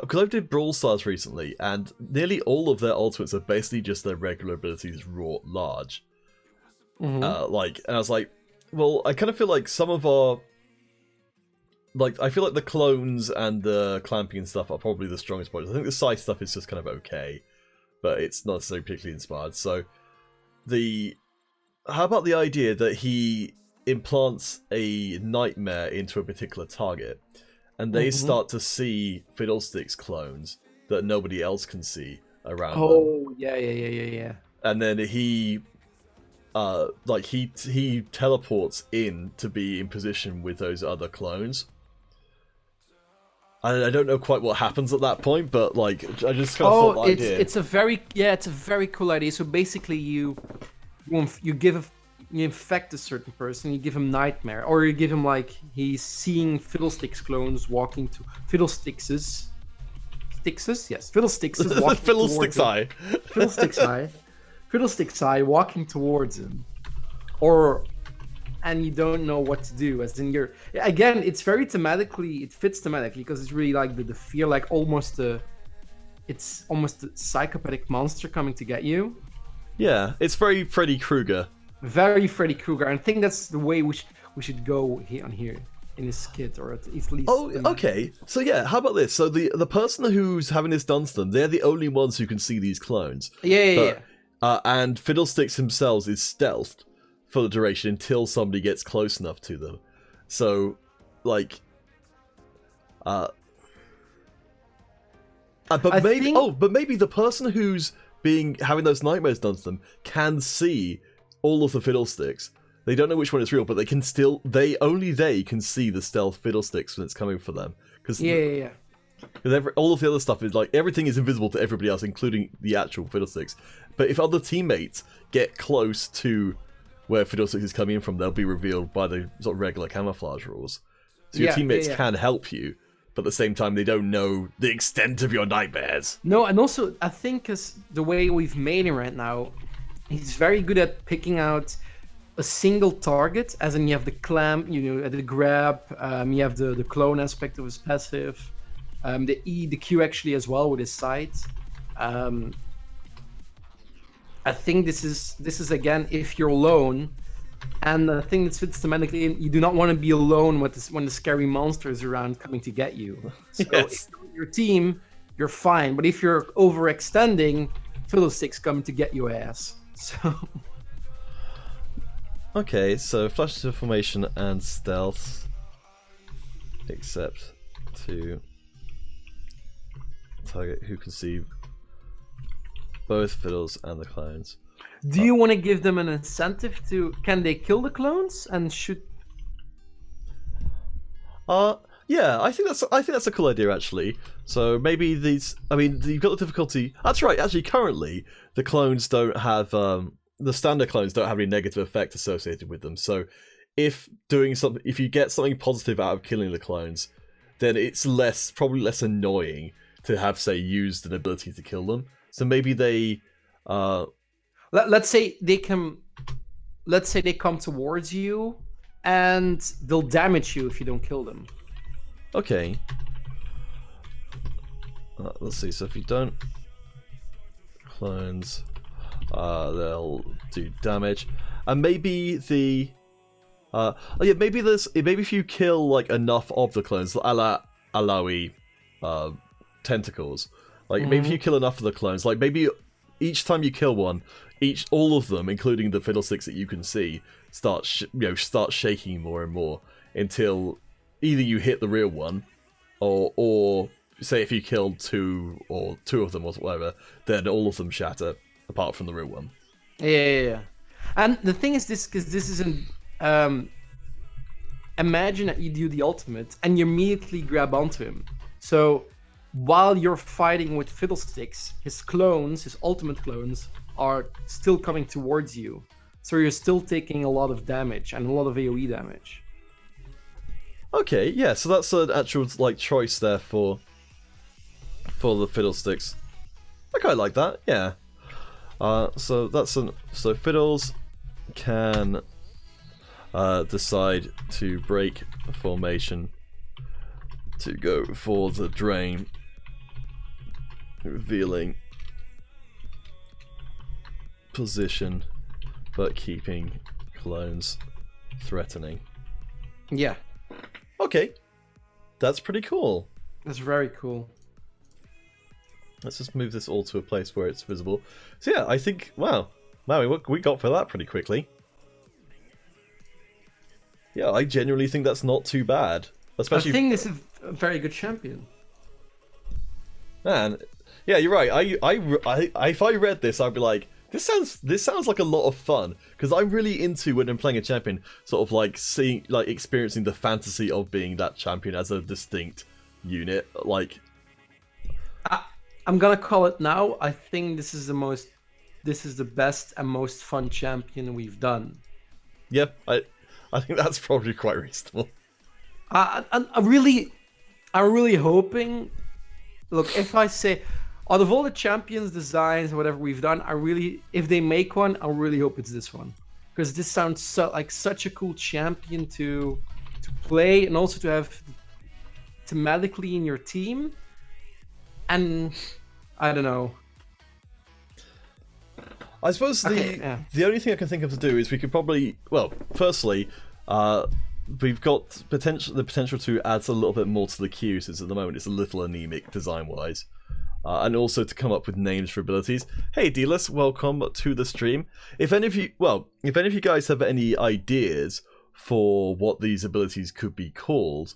because I did Brawl Stars recently, and nearly all of their ultimates are basically just their regular abilities wrought large. Mm-hmm. And I was like, well, I kind of feel like some of our I feel like the clones and the clamping and stuff are probably the strongest points. I think the side stuff is just kind of okay, but it's not necessarily particularly inspired. So how about the idea that he implants a nightmare into a particular target, and they start to see Fiddlesticks clones that nobody else can see around them. Oh, yeah. And then he teleports in to be in position with those other clones. I don't know quite what happens at that point, but I just kind of thought the idea. It's a very cool idea. So basically, you infect a certain person, you give him nightmare, or you give him he's seeing Fiddlesticks clones walking to Fiddlesticks walking Fiddlesticks eye. Fiddlesticks eye walking towards him, and you don't know what to do. As in, it's very thematically, it fits thematically because it's really like the fear, it's almost a psychopathic monster coming to get you. Yeah, it's very Freddy Krueger. Very Freddy Krueger, and I think that's the way we should go here in this kit, or at least. Oh, okay. So yeah, how about this? So the person who's having this done to them, they're the only ones who can see these clones. Yeah. And Fiddlesticks himself is stealthed for the duration until somebody gets close enough to them. So, but maybe the person who's having those nightmares done to them can see all of the Fiddlesticks. They don't know which one is real, but they can still they can see the stealth Fiddlesticks when it's coming for them. Yeah. Because all of the other stuff is everything is invisible to everybody else, including the actual Fiddlesticks. But if other teammates get close to where Fiddlesticks is coming in from, they'll be revealed by the sort of regular camouflage rules. So your teammates can help you, but at the same time, they don't know the extent of your nightmares. No, and also, I think the way we've made him right now, he's very good at picking out a single target, as in you have the clamp, the grab, you have the clone aspect of his passive, the E, the Q actually as well with his sight. I think this is again if you're alone, and the thing that fits thematically, you do not want to be alone when the scary monster is around coming to get you. So Yes. if you're your team, you're fine. But if you're overextending, Fiddlesticks coming to get your ass. So. Okay, so flash to formation and stealth, except to target who can see both Fiddles and the clones. Do you want to give them an incentive to? Can they kill the clones and shoot? Yeah, I think that's a cool idea actually. So maybe you've got the difficulty. That's right. Actually, currently the clones don't have the standard clones don't have any negative effect associated with them. So if you get something positive out of killing the clones, then it's probably less annoying to have, say, used an ability to kill them. So maybe they let's say they come towards you and they'll damage you if you don't kill them. Okay. Let's see. So if you don't clones, they'll do damage, and maybe maybe if you kill enough of the clones, a la Alawi tentacles. Maybe if you kill enough of the clones, maybe each time you kill one, all of them, including the Fiddlesticks that you can see, start shaking more and more until either you hit the real one, or say if you killed two of them or whatever, then all of them shatter apart from the real one. Yeah. And the thing is this, because this isn't. Imagine that you do the ultimate and you immediately grab onto him. So while you're fighting with Fiddlesticks, his ultimate clones, are still coming towards you. So you're still taking a lot of damage and a lot of AoE damage. Okay, yeah, so that's an actual choice there for the Fiddlesticks. I kind of like that, yeah. So Fiddles can decide to break a formation to go for the drain, revealing position but keeping clones threatening. Yeah. Okay. That's pretty cool. That's very cool. Let's just move this all to a place where it's visible. So yeah, I think, wow, we got for that pretty quickly. Yeah, I genuinely think that's not too bad. Especially, I think this is a very good champion. Man, yeah, you're right. I if I read this, I'd be like, this sounds like a lot of fun, because I'm really into when I'm playing a champion, sort of experiencing the fantasy of being that champion as a distinct unit. I'm gonna call it now. I think this is the best and most fun champion we've done. Yeah, I think that's probably quite reasonable. I'm really hoping. Look, if I say, out of all the champions designs, whatever we've done, if they make one, I really hope it's this one, because this sounds like such a cool champion to play, and also to have thematically in your team. And I don't know. I suppose the only thing I can think of to do is we could probably, firstly, we've got the potential to add a little bit more to the queue, since at the moment it's a little anemic design-wise. And also to come up with names for abilities. Hey Dealus, welcome to the stream. If any of you guys have any ideas for what these abilities could be called,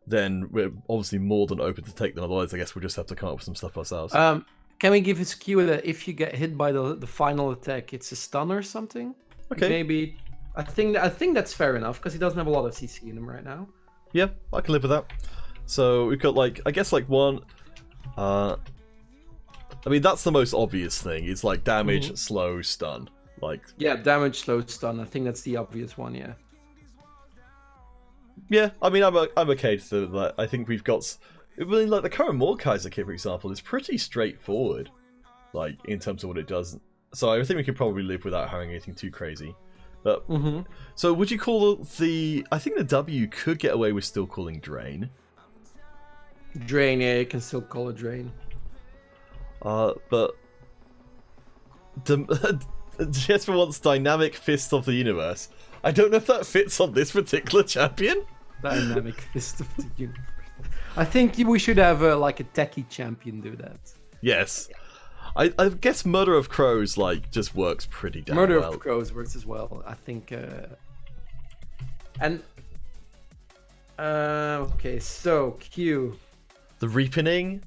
then we're obviously more than open to take them. Otherwise, I guess we'll just have to come up with some stuff ourselves. Can we give his cue that if you get hit by the final attack, it's a stun or something? Okay. Maybe. I think that's fair enough, because he doesn't have a lot of CC in him right now. Yeah, I can live with that. So we've got one. I mean, that's the most obvious thing. It's damage, slow, stun. Yeah, damage, slow, stun. I think that's the obvious one. Yeah. Yeah, I mean, I'm okay to that. I think we've got. I mean, the current Mordekaiser kit, for example, is pretty straightforward, in terms of what it does. So I think we could probably live without having anything too crazy. But so would you call the? I think the W could get away with still calling Drain. Drain, yeah, you can still call it Drain. But Jesper wants Dynamic Fist of the Universe. I don't know if that fits on this particular champion. Dynamic Fist of the Universe. I think we should have a techie champion do that. Yes. I guess Murder of Crows just works pretty damn well. Murder of Crows works as well. I think okay, so Q. The Reapening.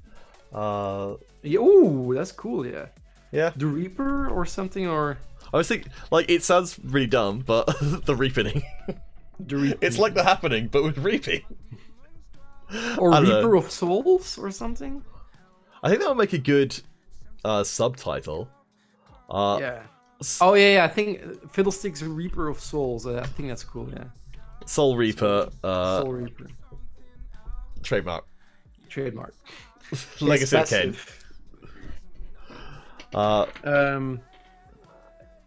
Ooh, that's cool, yeah. Yeah. The Reaper or something, or I was thinking, it sounds really dumb, but the Reapening. The Reapening. It's like The Happening, but with reaping. Or Reaper of Souls or something. I think that would make a good subtitle. Yeah. Oh yeah, I think Fiddlesticks Reaper of Souls. I think that's cool, yeah. Soul Reaper. Soul Reaper. Trademark. Legacy of Kain.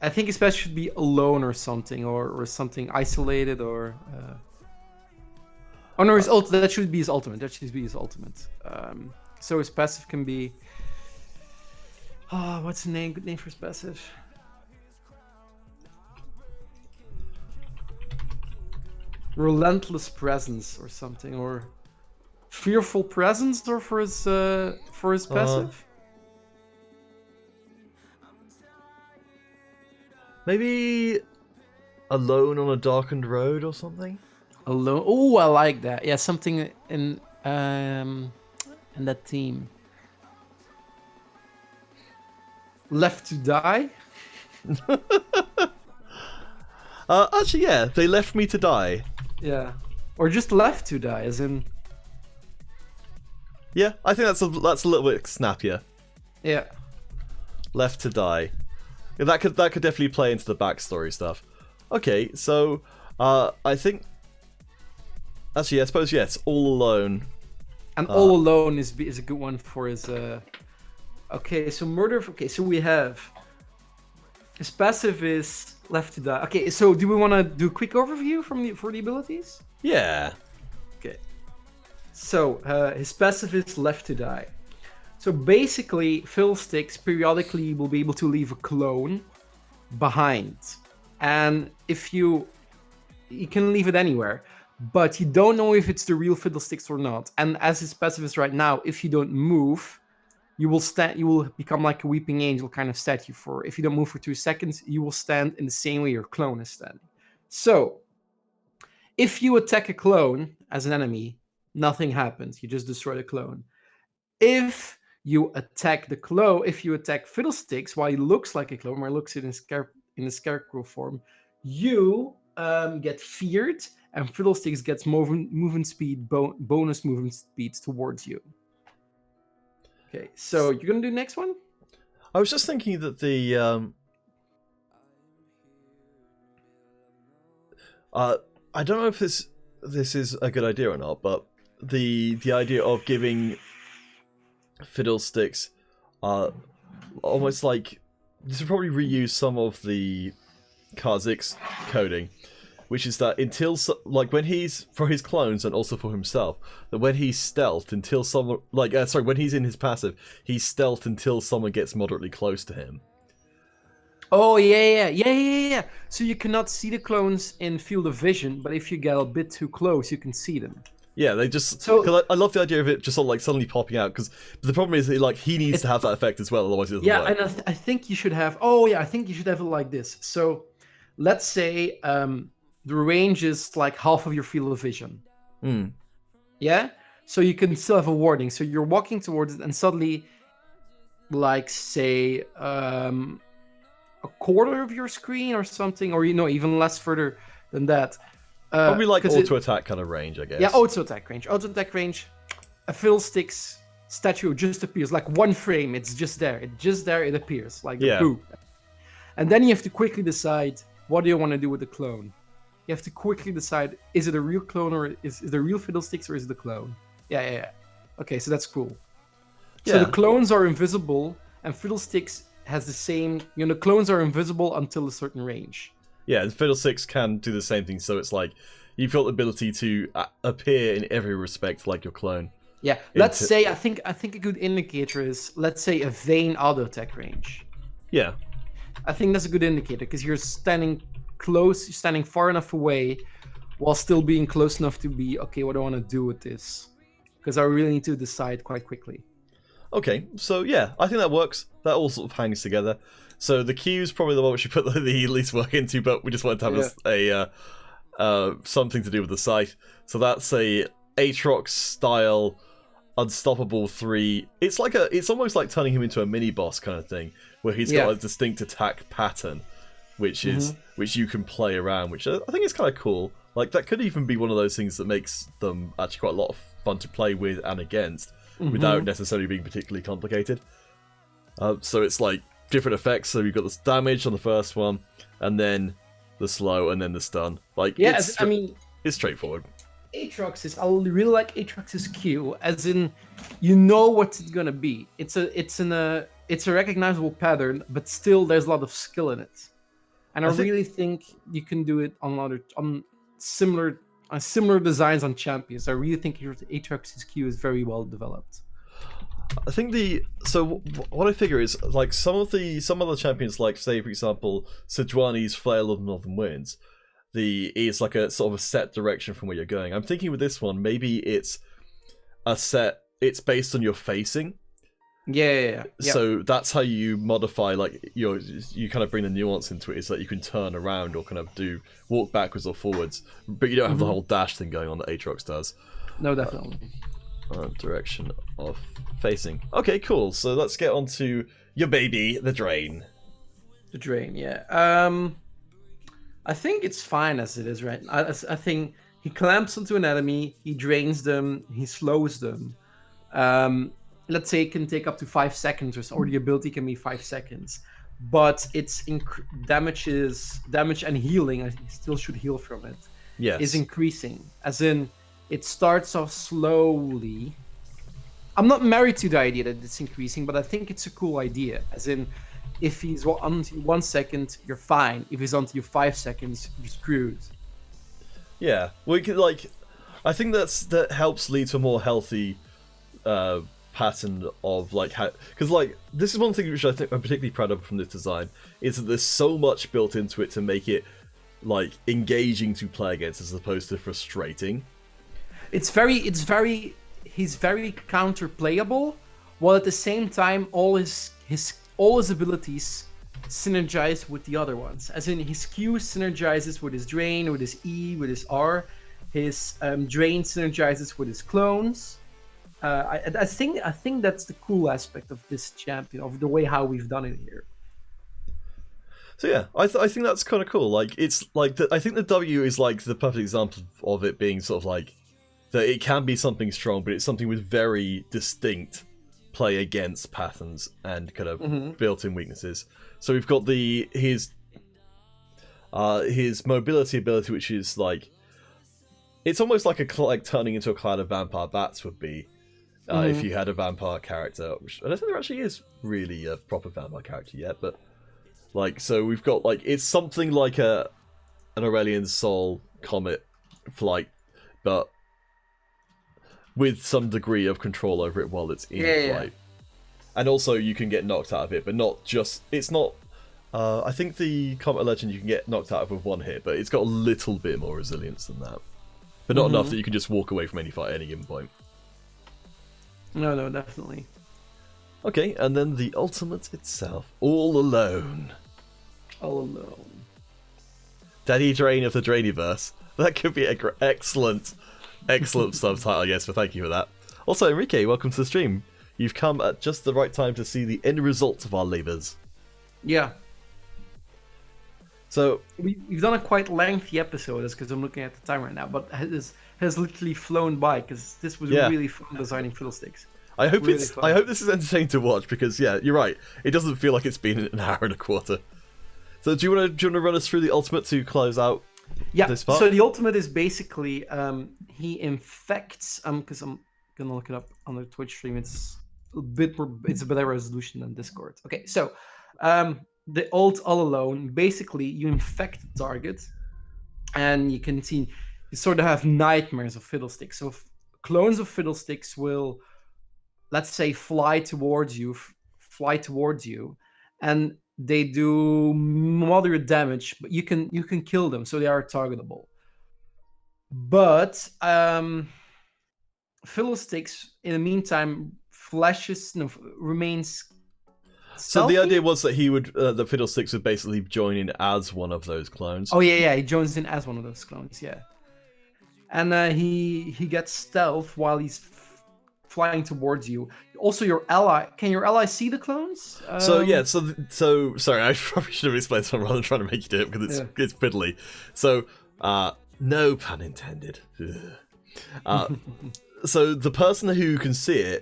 I think his passive should be alone or something, or something isolated, or. Oh no, that should be his ultimate. So his passive can be. What's the name? Good name for his passive. Relentless Presence or something, or Fearful Presence, or for his passive. Maybe Alone on a Darkened Road or something? Alone. Oh, I like that. Yeah, something in that theme. Left to Die. Actually, yeah, They Left Me to Die. Yeah, or just Left to Die, as in. Yeah, I think that's a little bit snappier. Yeah. Left to Die. Yeah, that could definitely play into the backstory stuff. Okay, so I think actually I suppose yes, All Alone. And All Alone is a good one for his. Okay, so Murder. Okay, so we have his passive is Left to Die. Okay, so do we want to do a quick overview for the abilities? Yeah. Okay. So his passive is Left to Die. So basically, Fiddlesticks periodically will be able to leave a clone behind, and if you can leave it anywhere, but you don't know if it's the real Fiddlesticks or not. And as his passive is right now, if you don't move, you will become like a weeping angel kind of statue. For if you don't move for 2 seconds, you will stand in the same way your clone is standing. So if you attack a clone as an enemy, nothing happens. You just destroy the clone. If you attack Fiddlesticks while he looks like a clone, or looks in a scarecrow form, you get feared, and Fiddlesticks gets movement speed, bonus movement speeds towards you. Okay, so you're gonna do the next one? I was just thinking that the I don't know if this is a good idea or not, but the idea of giving Fiddlesticks almost like this would probably reuse some of the Kha'Zix coding, which is that until when he's for his clones and also for himself, that when he's stealthed until someone when he's in his passive, he's stealthed until someone gets moderately close to him. Oh yeah. So you cannot see the clones in field of vision, but if you get a bit too close, you can see them. Yeah, they just. Cause I love the idea of it just sort of suddenly popping out. Because the problem is that he needs to have that effect as well, otherwise it doesn't work. Yeah, and I think you should have. Oh yeah, I think you should have it like this. So, let's say the range is like half of your field of vision. Yeah. So you can still have a warning. So you're walking towards it, and suddenly, say a quarter of your screen or something, or even less further than that. Probably auto attack kind of range, I guess. Yeah, auto attack range. Auto attack range. A Fiddlesticks statue just appears, like one frame. It's just there. It appears like boop. And then you have to quickly decide what do you want to do with the clone. You have to quickly decide: is it a real clone, or is it a real Fiddlesticks, or is it a clone? Yeah. Okay, so that's cool. So the clones are invisible, and Fiddlesticks has the same. Clones are invisible until a certain range. Yeah, and Fiddlesticks can do the same thing, so it's like you've got the ability to appear in every respect like your clone. Yeah, let's say I think a good indicator is, let's say, a Vayne auto attack range. Yeah, I think that's a good indicator because you're standing close, you're standing far enough away, while still being close enough to be okay. What do I want to do with this? Because I really need to decide quite quickly. Okay, so yeah, I think that works. That all sort of hangs together. So the Q is probably the one we should put the least work into, but we just wanted to have a something to do with the site. So that's a Aatrox style unstoppable 3. It's almost like turning him into a mini boss kind of thing, where he's got a distinct attack pattern, which you can play around, which I think is kind of cool. Like that could even be one of those things that makes them actually quite a lot of fun to play with and against, without necessarily being particularly complicated. So it's like different effects. So you've got this damage on the first one, and then the slow, and then the stun. It's straightforward. I really like Aatrox's Q, as in what it's gonna be. It's a recognizable pattern, but still there's a lot of skill in it. And I really think you can do it on similar designs on champions. I really think Aatrox's Q is very well developed. I think what I figure is some other champions, like say for example Sejuani's Flail of the Northern Winds, is like a sort of a set direction from where you're going. I'm thinking with this one, maybe it's based on your facing. Yeah. So that's how you modify, like, you kind of bring the nuance into it, is that you can turn around or kind of walk backwards or forwards, but you don't have the whole dash thing going on that Aatrox does. No, definitely. Direction of facing. Okay, cool. So let's get on to your baby, the Drain. The Drain, yeah. I think it's fine as it is, right? I think he clamps onto an enemy, he drains them, he slows them. Let's say it can take up to 5 seconds, or the ability can be 5 seconds. But its damage and healing, I still should heal from it, is increasing. As in, it starts off slowly. I'm not married to the idea that it's increasing, but I think it's a cool idea. As in, if he's on to 1 second, you're fine. If he's on to you 5 seconds, you're screwed. Yeah, we could, like, I think that helps lead to a more healthy pattern of, like, how, because, like, this is one thing which I think I'm particularly proud of from this design, is that there's so much built into it to make it, like, engaging to play against as opposed to frustrating. He's very counter-playable, while at the same time all his abilities synergize with the other ones. As in, his Q synergizes with his Drain, with his E, with his R. His Drain synergizes with his clones. I think that's the cool aspect of this champion, of the way how we've done it here. So yeah, I think that's kind of cool. Like, it's like I think the W is like the perfect example of it being sort of like that it can be something strong, but it's something with very distinct play against patterns and kind of built-in weaknesses. So we've got his mobility ability, which is like, it's almost like turning into a cloud of vampire bats would be if you had a vampire character, which I don't think there actually is really a proper vampire character yet, but like, so we've got, like, it's something like an Aurelian Soul Comet flight, but with some degree of control over it while it's in flight. Yeah. And also you can get knocked out of it, but not just, it's not, I think the Comet Legend you can get knocked out of with one hit, but it's got a little bit more resilience than that. But not enough that you can just walk away from any fight at any given point. No, definitely. Okay, and then the ultimate itself, All Alone. All Alone. Daddy Drain of the Drainiverse. That could be an excellent subtitle, I guess, but thank you for that. Also, Enrique, welcome to the stream. You've come at just the right time to see the end result of our labours. Yeah. So we've done a quite lengthy episode, because I'm looking at the time right now, but it has literally flown by, because this was really fun designing Fiddlesticks. I hope I hope this is entertaining to watch, because yeah, you're right. It doesn't feel like it's been an hour and a quarter. So do you want to run us through the ultimate to close out this part? So the ultimate is basically he infects because I'm gonna look it up on the Twitch stream. It's a better resolution than Discord. Okay, so the ult All Alone, basically you infect the target, and you can see you sort of have nightmares of Fiddlesticks. So clones of Fiddlesticks will, let's say, fly towards you, and they do moderate damage, but you can kill them, so they are targetable. But Fiddlesticks, in the meantime, remains stealthy. So the idea was that he would, the Fiddlesticks would basically join in as one of those clones. Oh yeah, he joins in as one of those clones, yeah. And he gets stealth while he's flying towards you. Also, your ally. Can your ally see the clones? So sorry, I probably should have explained something rather than trying to make you do it, because it's fiddly. So no pun intended. So the person who can see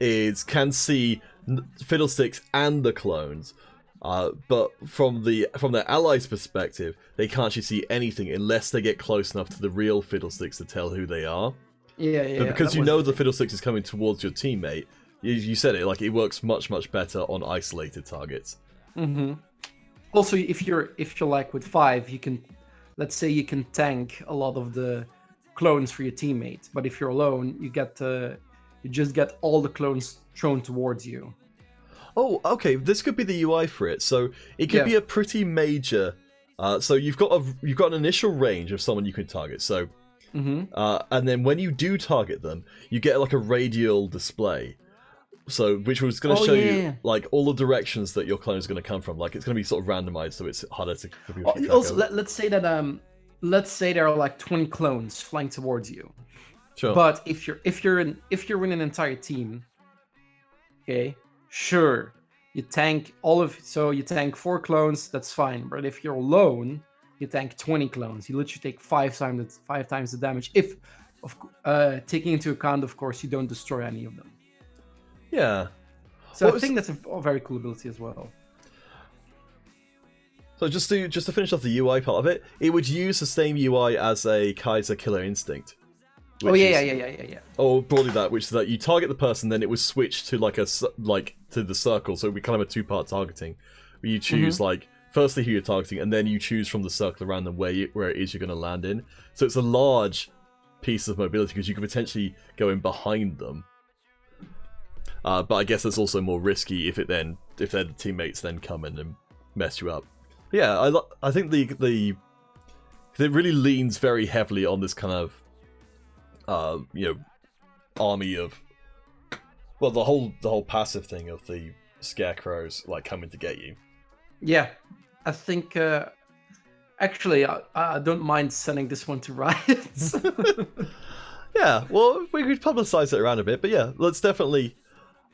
it can see Fiddlesticks and the clones, but from their allies' perspective, they can't actually see anything unless they get close enough to the real Fiddlesticks to tell who they are. Yeah. But because you know the Fiddlesticks is coming towards your teammate, you said it, like, it works much better on isolated targets. Mm-hmm. Also, if you're like with 5, you can, let's say, you can tank a lot of the clones for your teammate. But if you're alone, you just get all the clones thrown towards you. Oh, okay. This could be the UI for it. So it could be a pretty major. So you've got an initial range of someone you can target. So, and then when you do target them, you get like a radial display. So, which was going to Oh, show yeah. you like all the directions that your clone is going to come from. Like, it's going to be sort of randomized, so it's harder for people to keep track Also, of. let's say that let's say there are like 20 clones flying towards you. Sure. But if you're in an entire team, okay, sure, you tank you tank 4 clones, that's fine. But if you're alone, you tank 20 clones. You literally take 5 times the damage. If taking into account, of course, you don't destroy any of them. Yeah. So I think that's a very cool ability as well. So just to finish off the UI part of it, it would use the same UI as a Kaiser Killer Instinct. Oh yeah. Or broadly that, which is that you target the person, then it was switched to to the circle, so it would be kind of a 2-part targeting, where you choose firstly who you're targeting, and then you choose from the circle around them where it is you're going to land in. So it's a large piece of mobility because you could potentially go in behind them. But I guess that's also more risky if their teammates then come in and mess you up. But yeah, I think it really leans very heavily on this kind of army of the whole passive thing of the scarecrows like coming to get you. Yeah, I think actually I don't mind sending this one to Riot. Yeah, well, we could publicize it around a bit, but yeah, let's definitely.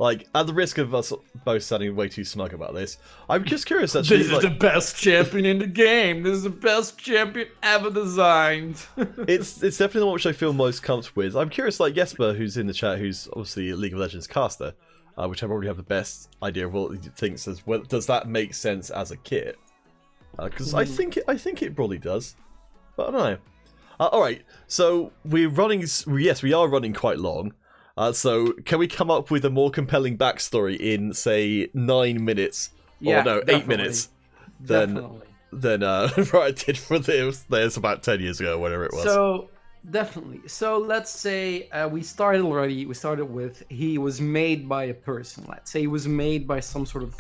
Like, at the risk of us both sounding way too smug about this, I'm just curious actually. This is the best champion in the game. This is the best champion ever designed. it's definitely the one which I feel most comfortable with. I'm curious, like Jesper, who's in the chat, who's obviously a League of Legends caster, which I probably have the best idea of what he thinks as well. Does that make sense as a kit? Because I think it probably does, but I don't know. All right, so we're running. Yes, we are running quite long. So can we come up with a more compelling backstory in, say, 9 minutes? Yeah, or no, definitely. 8 minutes. Than Riot did for this about 10 years ago, whatever it was. So definitely. So let's say we started with he was made by a person. Let's say he was made by some sort of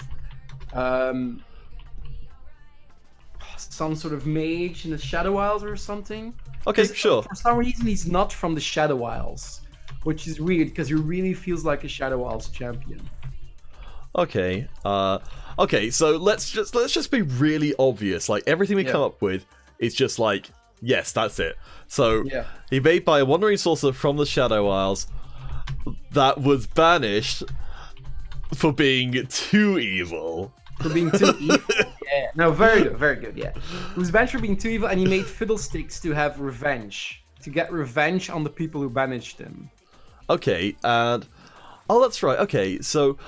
mage in the Shadow Isles or something. Okay, sure. For some reason, he's not from the Shadow Isles, which is weird because he really feels like a Shadow Isles champion. Okay. Okay. So let's just be really obvious. Like everything we come up with is just like, yes, that's it. So he made by a wandering sorcerer from the Shadow Isles that was banished for being too evil. For being too evil. Yeah. No, very good, very good. Yeah. He was banished for being too evil, and he made Fiddlesticks to have revenge, to get revenge on the people who banished him. Okay, and that's right. Okay, so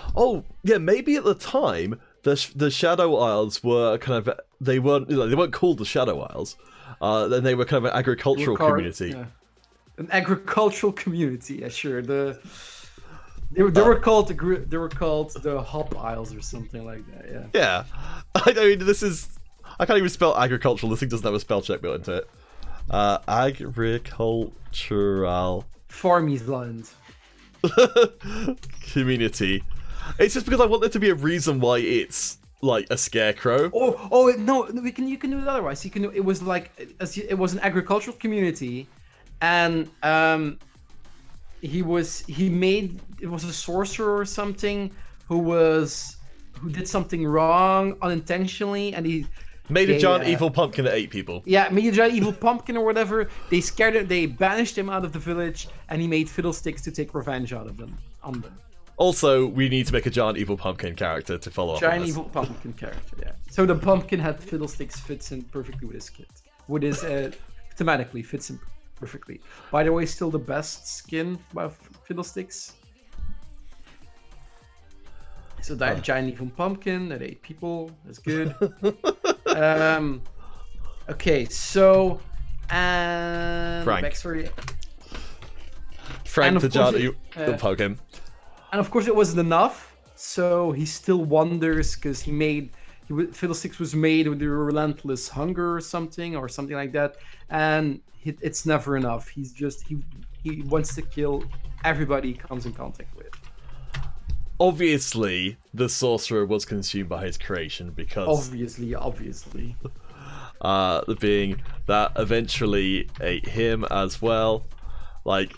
maybe at the time the Shadow Isles were kind of they weren't called the Shadow Isles. Then they were kind of an agricultural community. Yeah. An agricultural community, yeah, sure. They were called the Hop Isles or something like that. Yeah. Yeah, I mean I can't even spell agricultural. This thing doesn't have a spell check built into it. Agricultural Farmland community. It's just because I want there to be a reason why it's like a scarecrow. Oh no! You can do it otherwise. You can do it was like it was an agricultural community, and it was a sorcerer or something who did something wrong unintentionally, and he made a giant evil pumpkin that ate people. Yeah, made a giant evil pumpkin or whatever. They scared him. They banished him out of the village, and he made Fiddlesticks to take revenge on them. Also, we need to make a giant evil pumpkin character to follow up. Giant evil pumpkin character, yeah. So the pumpkin had Fiddlesticks fits in perfectly with his kit. With his thematically fits in perfectly. By the way, still the best skin by Fiddlesticks. So that giant evil pumpkin that ate people. That's good. Okay, so Frank. Backstory. Frank the giant evil pumpkin. And of course, it wasn't enough. So he still wonders because Fiddlesticks was made with a relentless hunger or something like that, and it's never enough. He's just he wants to kill everybody he comes in contact with. Obviously, the sorcerer was consumed by his creation because obviously, being that eventually ate him as well. Like,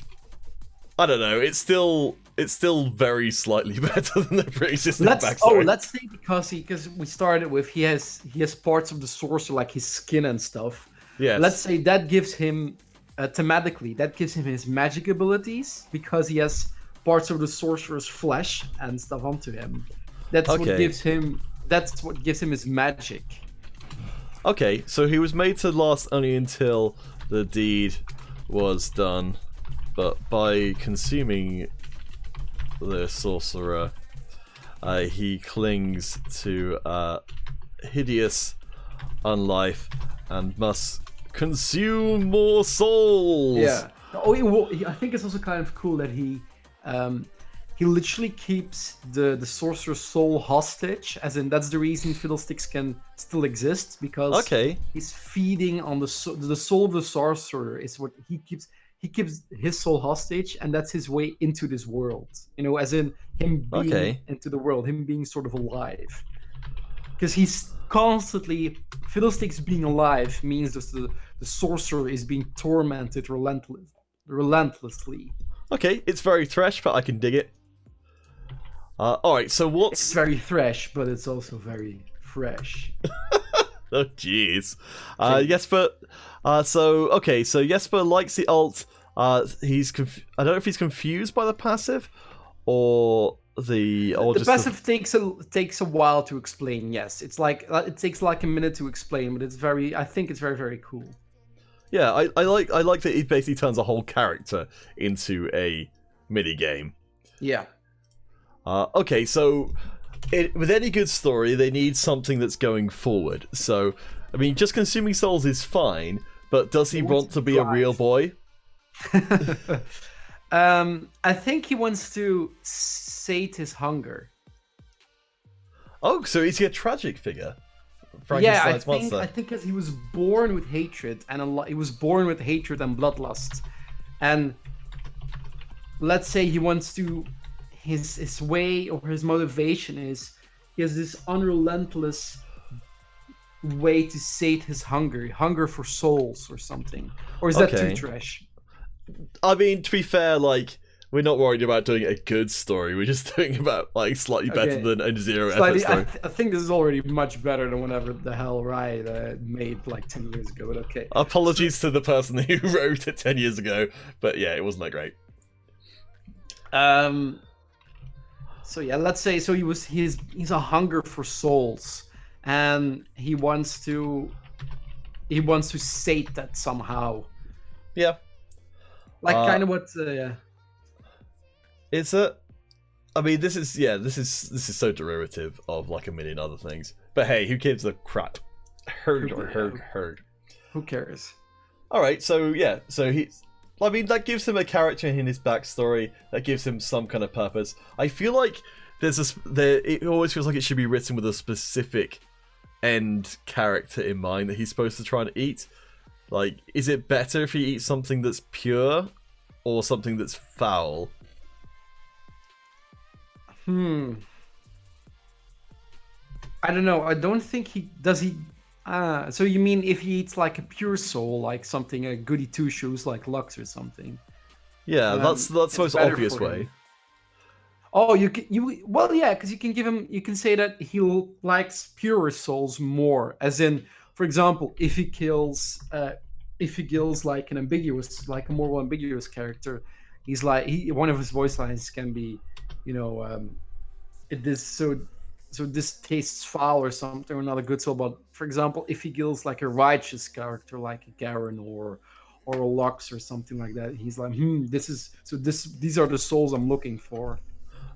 I don't know. It's still it's still very slightly better than the pre-existing Let's backstory. let's say because we started with he has parts of the sorcerer like his skin and stuff. Yes. Let's say that gives him thematically that gives him his magic abilities because he has parts of the sorcerer's flesh and stuff onto him. That's what gives him his magic. Okay, so he was made to last only until the deed was done, but by consuming the sorcerer, he clings to hideous unlife and must consume more souls. Yeah. I think it's also kind of cool that he literally keeps the sorcerer's soul hostage, as in that's the reason Fiddlesticks can still exist, because he's feeding on the soul of the sorcerer is what he keeps his soul hostage, and that's his way into this world, as in him being into the world, him being sort of alive, because he's constantly Fiddlesticks being alive means the sorcerer is being tormented relentlessly. Okay, it's very thresh, but I can dig it. Alright, so It's very thresh, but it's also very fresh. Oh, jeez. Jesper, so Jesper likes the ult. I don't know if he's confused by the passive, or the passive takes a while to explain. Yes, it's like it takes like a minute to explain, but I think it's very, very cool. Yeah, I like that he basically turns a whole character into a mini game. Yeah. Okay, so with any good story, they need something that's going forward. So, I mean, just consuming souls is fine, but does he want to be a real boy? I think he wants to sate his hunger. Oh, so is he a tragic figure? Yeah, I think because he was born with hatred and bloodlust, and let's say he wants to. His way or his motivation is he has this unrelentless way to sate his hunger for souls or something. Or is that too trash? I mean, to be fair, like, we're not worried about doing a good story. We're just doing about like slightly better than a zero effort story. I think this is already much better than whatever the hell Riot made like 10 years ago. But okay. Apologies to the person who wrote it 10 years ago, but yeah, it wasn't that great. So yeah, let's say he's a hunger for souls, and he wants to sate that somehow. Yeah. Like kind of what It's a I mean this is so derivative of like a million other things. But hey, who gives a crap? Heard. Who cares? Alright, so yeah, I mean, that gives him a character in his backstory. That gives him some kind of purpose. I feel like it always feels like it should be written with a specific end character in mind that he's supposed to try and eat. Like, is it better if he eats something that's pure or something that's foul? I don't know. I don't think does. So you mean if he eats like a pure soul, like something a goody two shoes, like Lux or something? Yeah, that's the most obvious way. Oh, because you can give him. You can say that he likes pure souls more, as in, for example, if he kills like an ambiguous, like a more ambiguous character, he's like one of his voice lines can be, So this tastes foul or something, or not a good soul. But for example, if he kills like a righteous character, like a Garen or a Lux or something like that, he's like, these are the souls I'm looking for.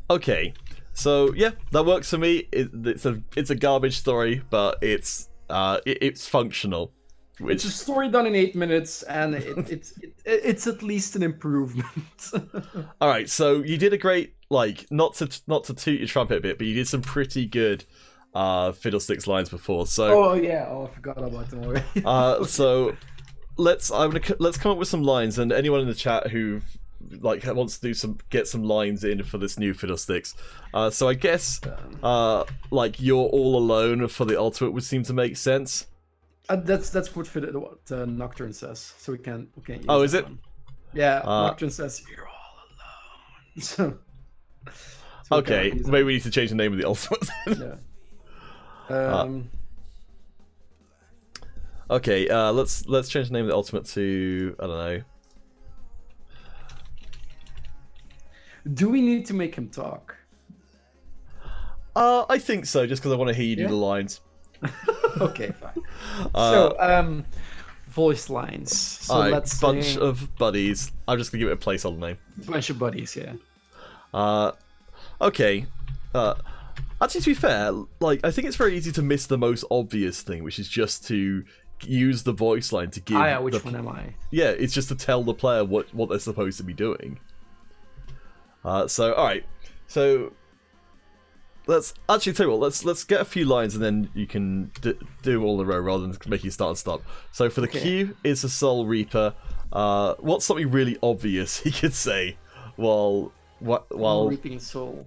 Okay, so yeah, that works for me. It's a garbage story, but it's functional. It's a story done in 8 minutes, and it's at least an improvement. All right, so you did a great, like, not to toot your trumpet a bit, but you did some pretty good Fiddlesticks lines before. So I forgot about them already. So let's come up with some lines, and anyone in the chat who like wants to get some lines in for this new Fiddlesticks. So I guess like you're all alone for the ultimate would seem to make sense. That's what Nocturne says. So we can't use is it? one. Yeah, Nocturne says you're all alone. So So Okay, he's- maybe we need to change the name of the ultimate. Yeah. Okay, let's change the name of the ultimate to, I don't know. Do we need to make him talk? I think so, just because I want to hear you do Yeah? the lines. Okay, fine. So, voice lines. So Alright, let's bunch say of buddies. I'm just gonna give it a placeholder name. bunch of buddies. Yeah. Okay. Actually, to be fair, like I think it's very easy to miss the most obvious thing, which is just to use the voice line to give. Yeah. Which one am I? Yeah, it's just to tell the player what they're supposed to be doing. So all right, so let's actually tell you what. Let's get a few lines and then you can do all in a row rather than make you start and stop. So for the Q, it's a Soul Reaper. What's something really obvious he could say while Reaping soul.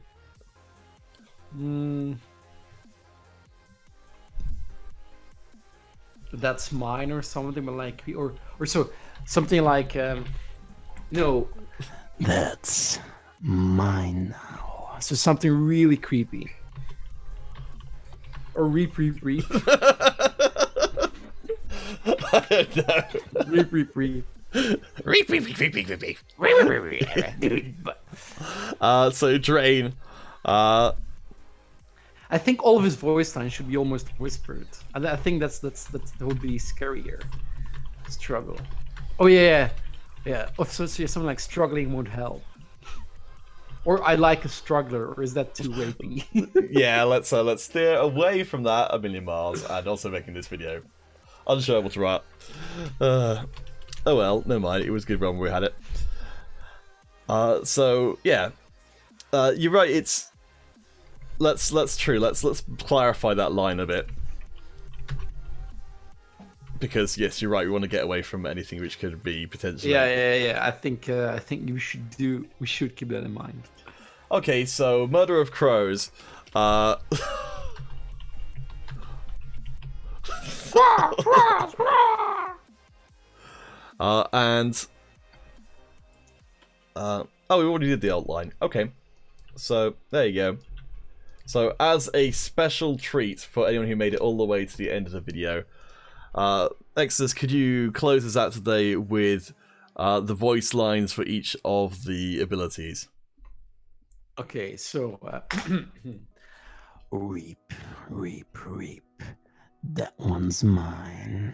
That's mine or something, but like or so something like no, that's mine now. So something really creepy. Or reap. I don't know. Reap. So Drain. I think all of his voice lines should be almost whispered. And I think that would be scarier. Struggle. Oh yeah. Oh, so something like struggling won't help. Or I like a struggler, or is that too rapey? Yeah, let's steer away from that a million miles, and also making this video unsure what to write. Oh well, never mind. It was a good run when we had it. So yeah, you're right. It's let's clarify that line a bit, because yes, you're right. We want to get away from anything which could be potentially. Yeah. I think we should keep that in mind. Okay, so Murder of Crows. And oh, we already did the outline. Okay, so there you go. So as a special treat for anyone who made it all the way to the end of the video, Exodus, could you close us out today with the voice lines for each of the abilities? Okay, so reap. That one's mine.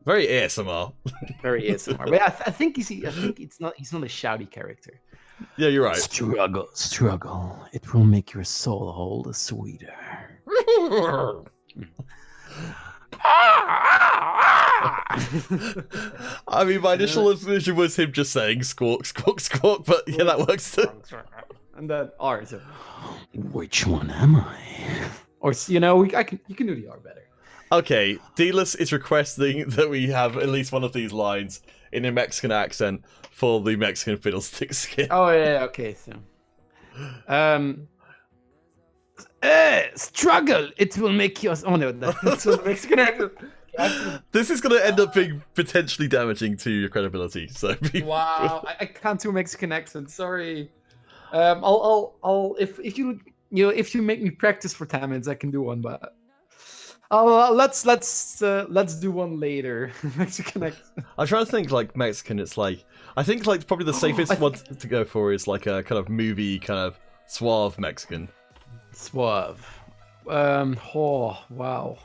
Very ASMR. Very ASMR, but I think he's not a shouty character. Yeah, you're right. Struggle. It will make your soul hole sweeter. I mean, my initial vision was him just saying squawk, squawk, squawk, but yeah, that works too. And then R. So. Which one am I? Or you can do the R better. Okay, D-Less is requesting that we have at least one of these lines in a Mexican accent for the Mexican Fiddlesticks skin. Oh yeah, okay, so struggle, it will make you that's a Mexican accent. This is going to end up being potentially damaging to your credibility, so Wow, I can't do Mexican accent, sorry. I'll if you make me practice for 10 minutes I can do one, but let's do one later. Mexican accent. I'm trying to think like Mexican. It's like I think like probably the safest one to go for is like a kind of movie kind of suave Mexican. Suave. Oh wow.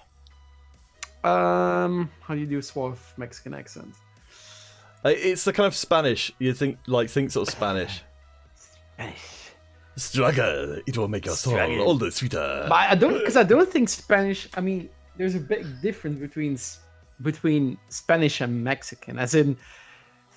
How do you do suave Mexican accent? It's the kind of Spanish. You think sort of Spanish. Struggle, it will make your soul all the sweeter. But I don't think Spanish. I mean, there's a big difference between Spanish and Mexican. As in,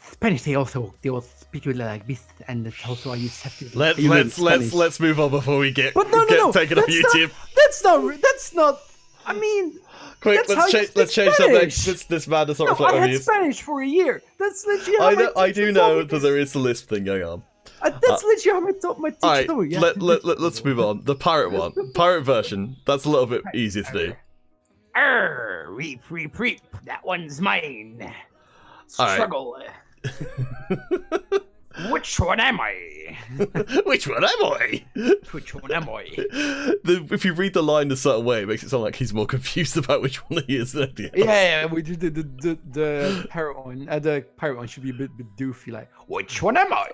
Spanish they will speak with like this, and also I use have to. Let's move on before we get taken off YouTube. That's not. I mean. Quick, let's change something. This man does not reflect I my had views. Spanish for a year. That's legit. I do know that there is a lisp thing going on. That's legit how my teacher Alright, told me. Yeah. let's move on. The pirate one. Pirate version. That's a little bit easier to do. Reap. That one's mine. Alright. Struggle. Which one am I? Which one am I? Which one am I? If you read the line a certain way, it makes it sound like he's more confused about which one he is than anything else. Yeah, we did the pirate one. The pirate one should be a bit doofy, like, which one am I?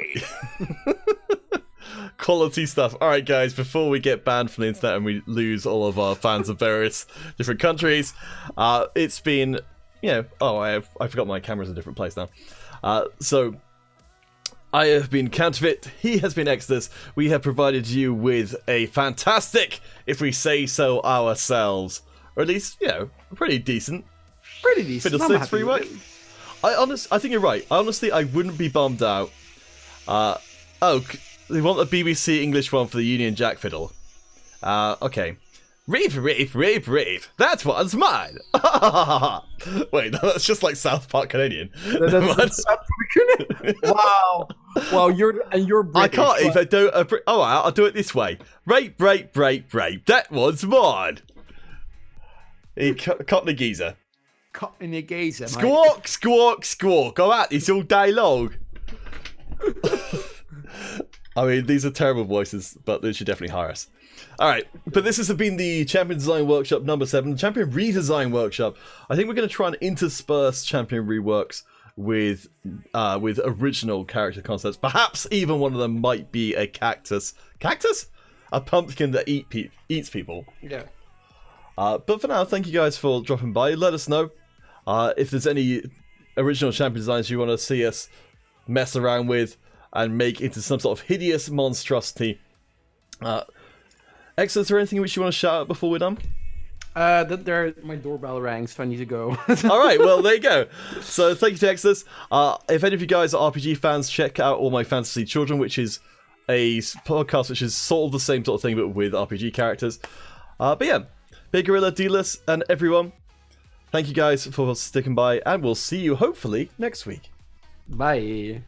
Quality stuff. All right, guys, before we get banned from the internet and we lose all of our fans of various different countries, it's been, I forgot my camera's in a different place now. So I have been Counterfeit, he has been Exodus. We have provided you with a fantastic, if we say so ourselves, or at least, pretty decent. Pretty decent. Fiddlesticks free work. I think you're right. Honestly, I wouldn't be bummed out. They want the BBC English one for the Union Jack fiddle. Okay. Reef. That one's mine. Wait, that's just like South Park Canadian. That's South Park Canadian. Wow. Well, you're British. I can't if I do. I'll do it this way. Rape. That one's mine. Cockney geezer. Cockney geezer. Squawk. Go at this all day long. I mean, these are terrible voices, but they should definitely hire us. Alright, but this has been the Champion Design Workshop number 7, the Champion Redesign Workshop. I think we're going to try and intersperse Champion Reworks with original character concepts. Perhaps even one of them might be a cactus. Cactus? A pumpkin that eats people. Yeah. But for now, thank you guys for dropping by. Let us know if there's any original Champion designs you want to see us mess around with and make into some sort of hideous monstrosity. Exodus, is there anything which you want to shout out before we're done? My doorbell rang, so I need to go. Alright, well, there you go. So, thank you to Exodus. If any of you guys are RPG fans, check out All My Fantasy Children, which is a podcast which is sort of the same sort of thing, but with RPG characters. But yeah, Big Gorilla, D-List, and everyone, thank you guys for sticking by, and we'll see you hopefully next week. Bye.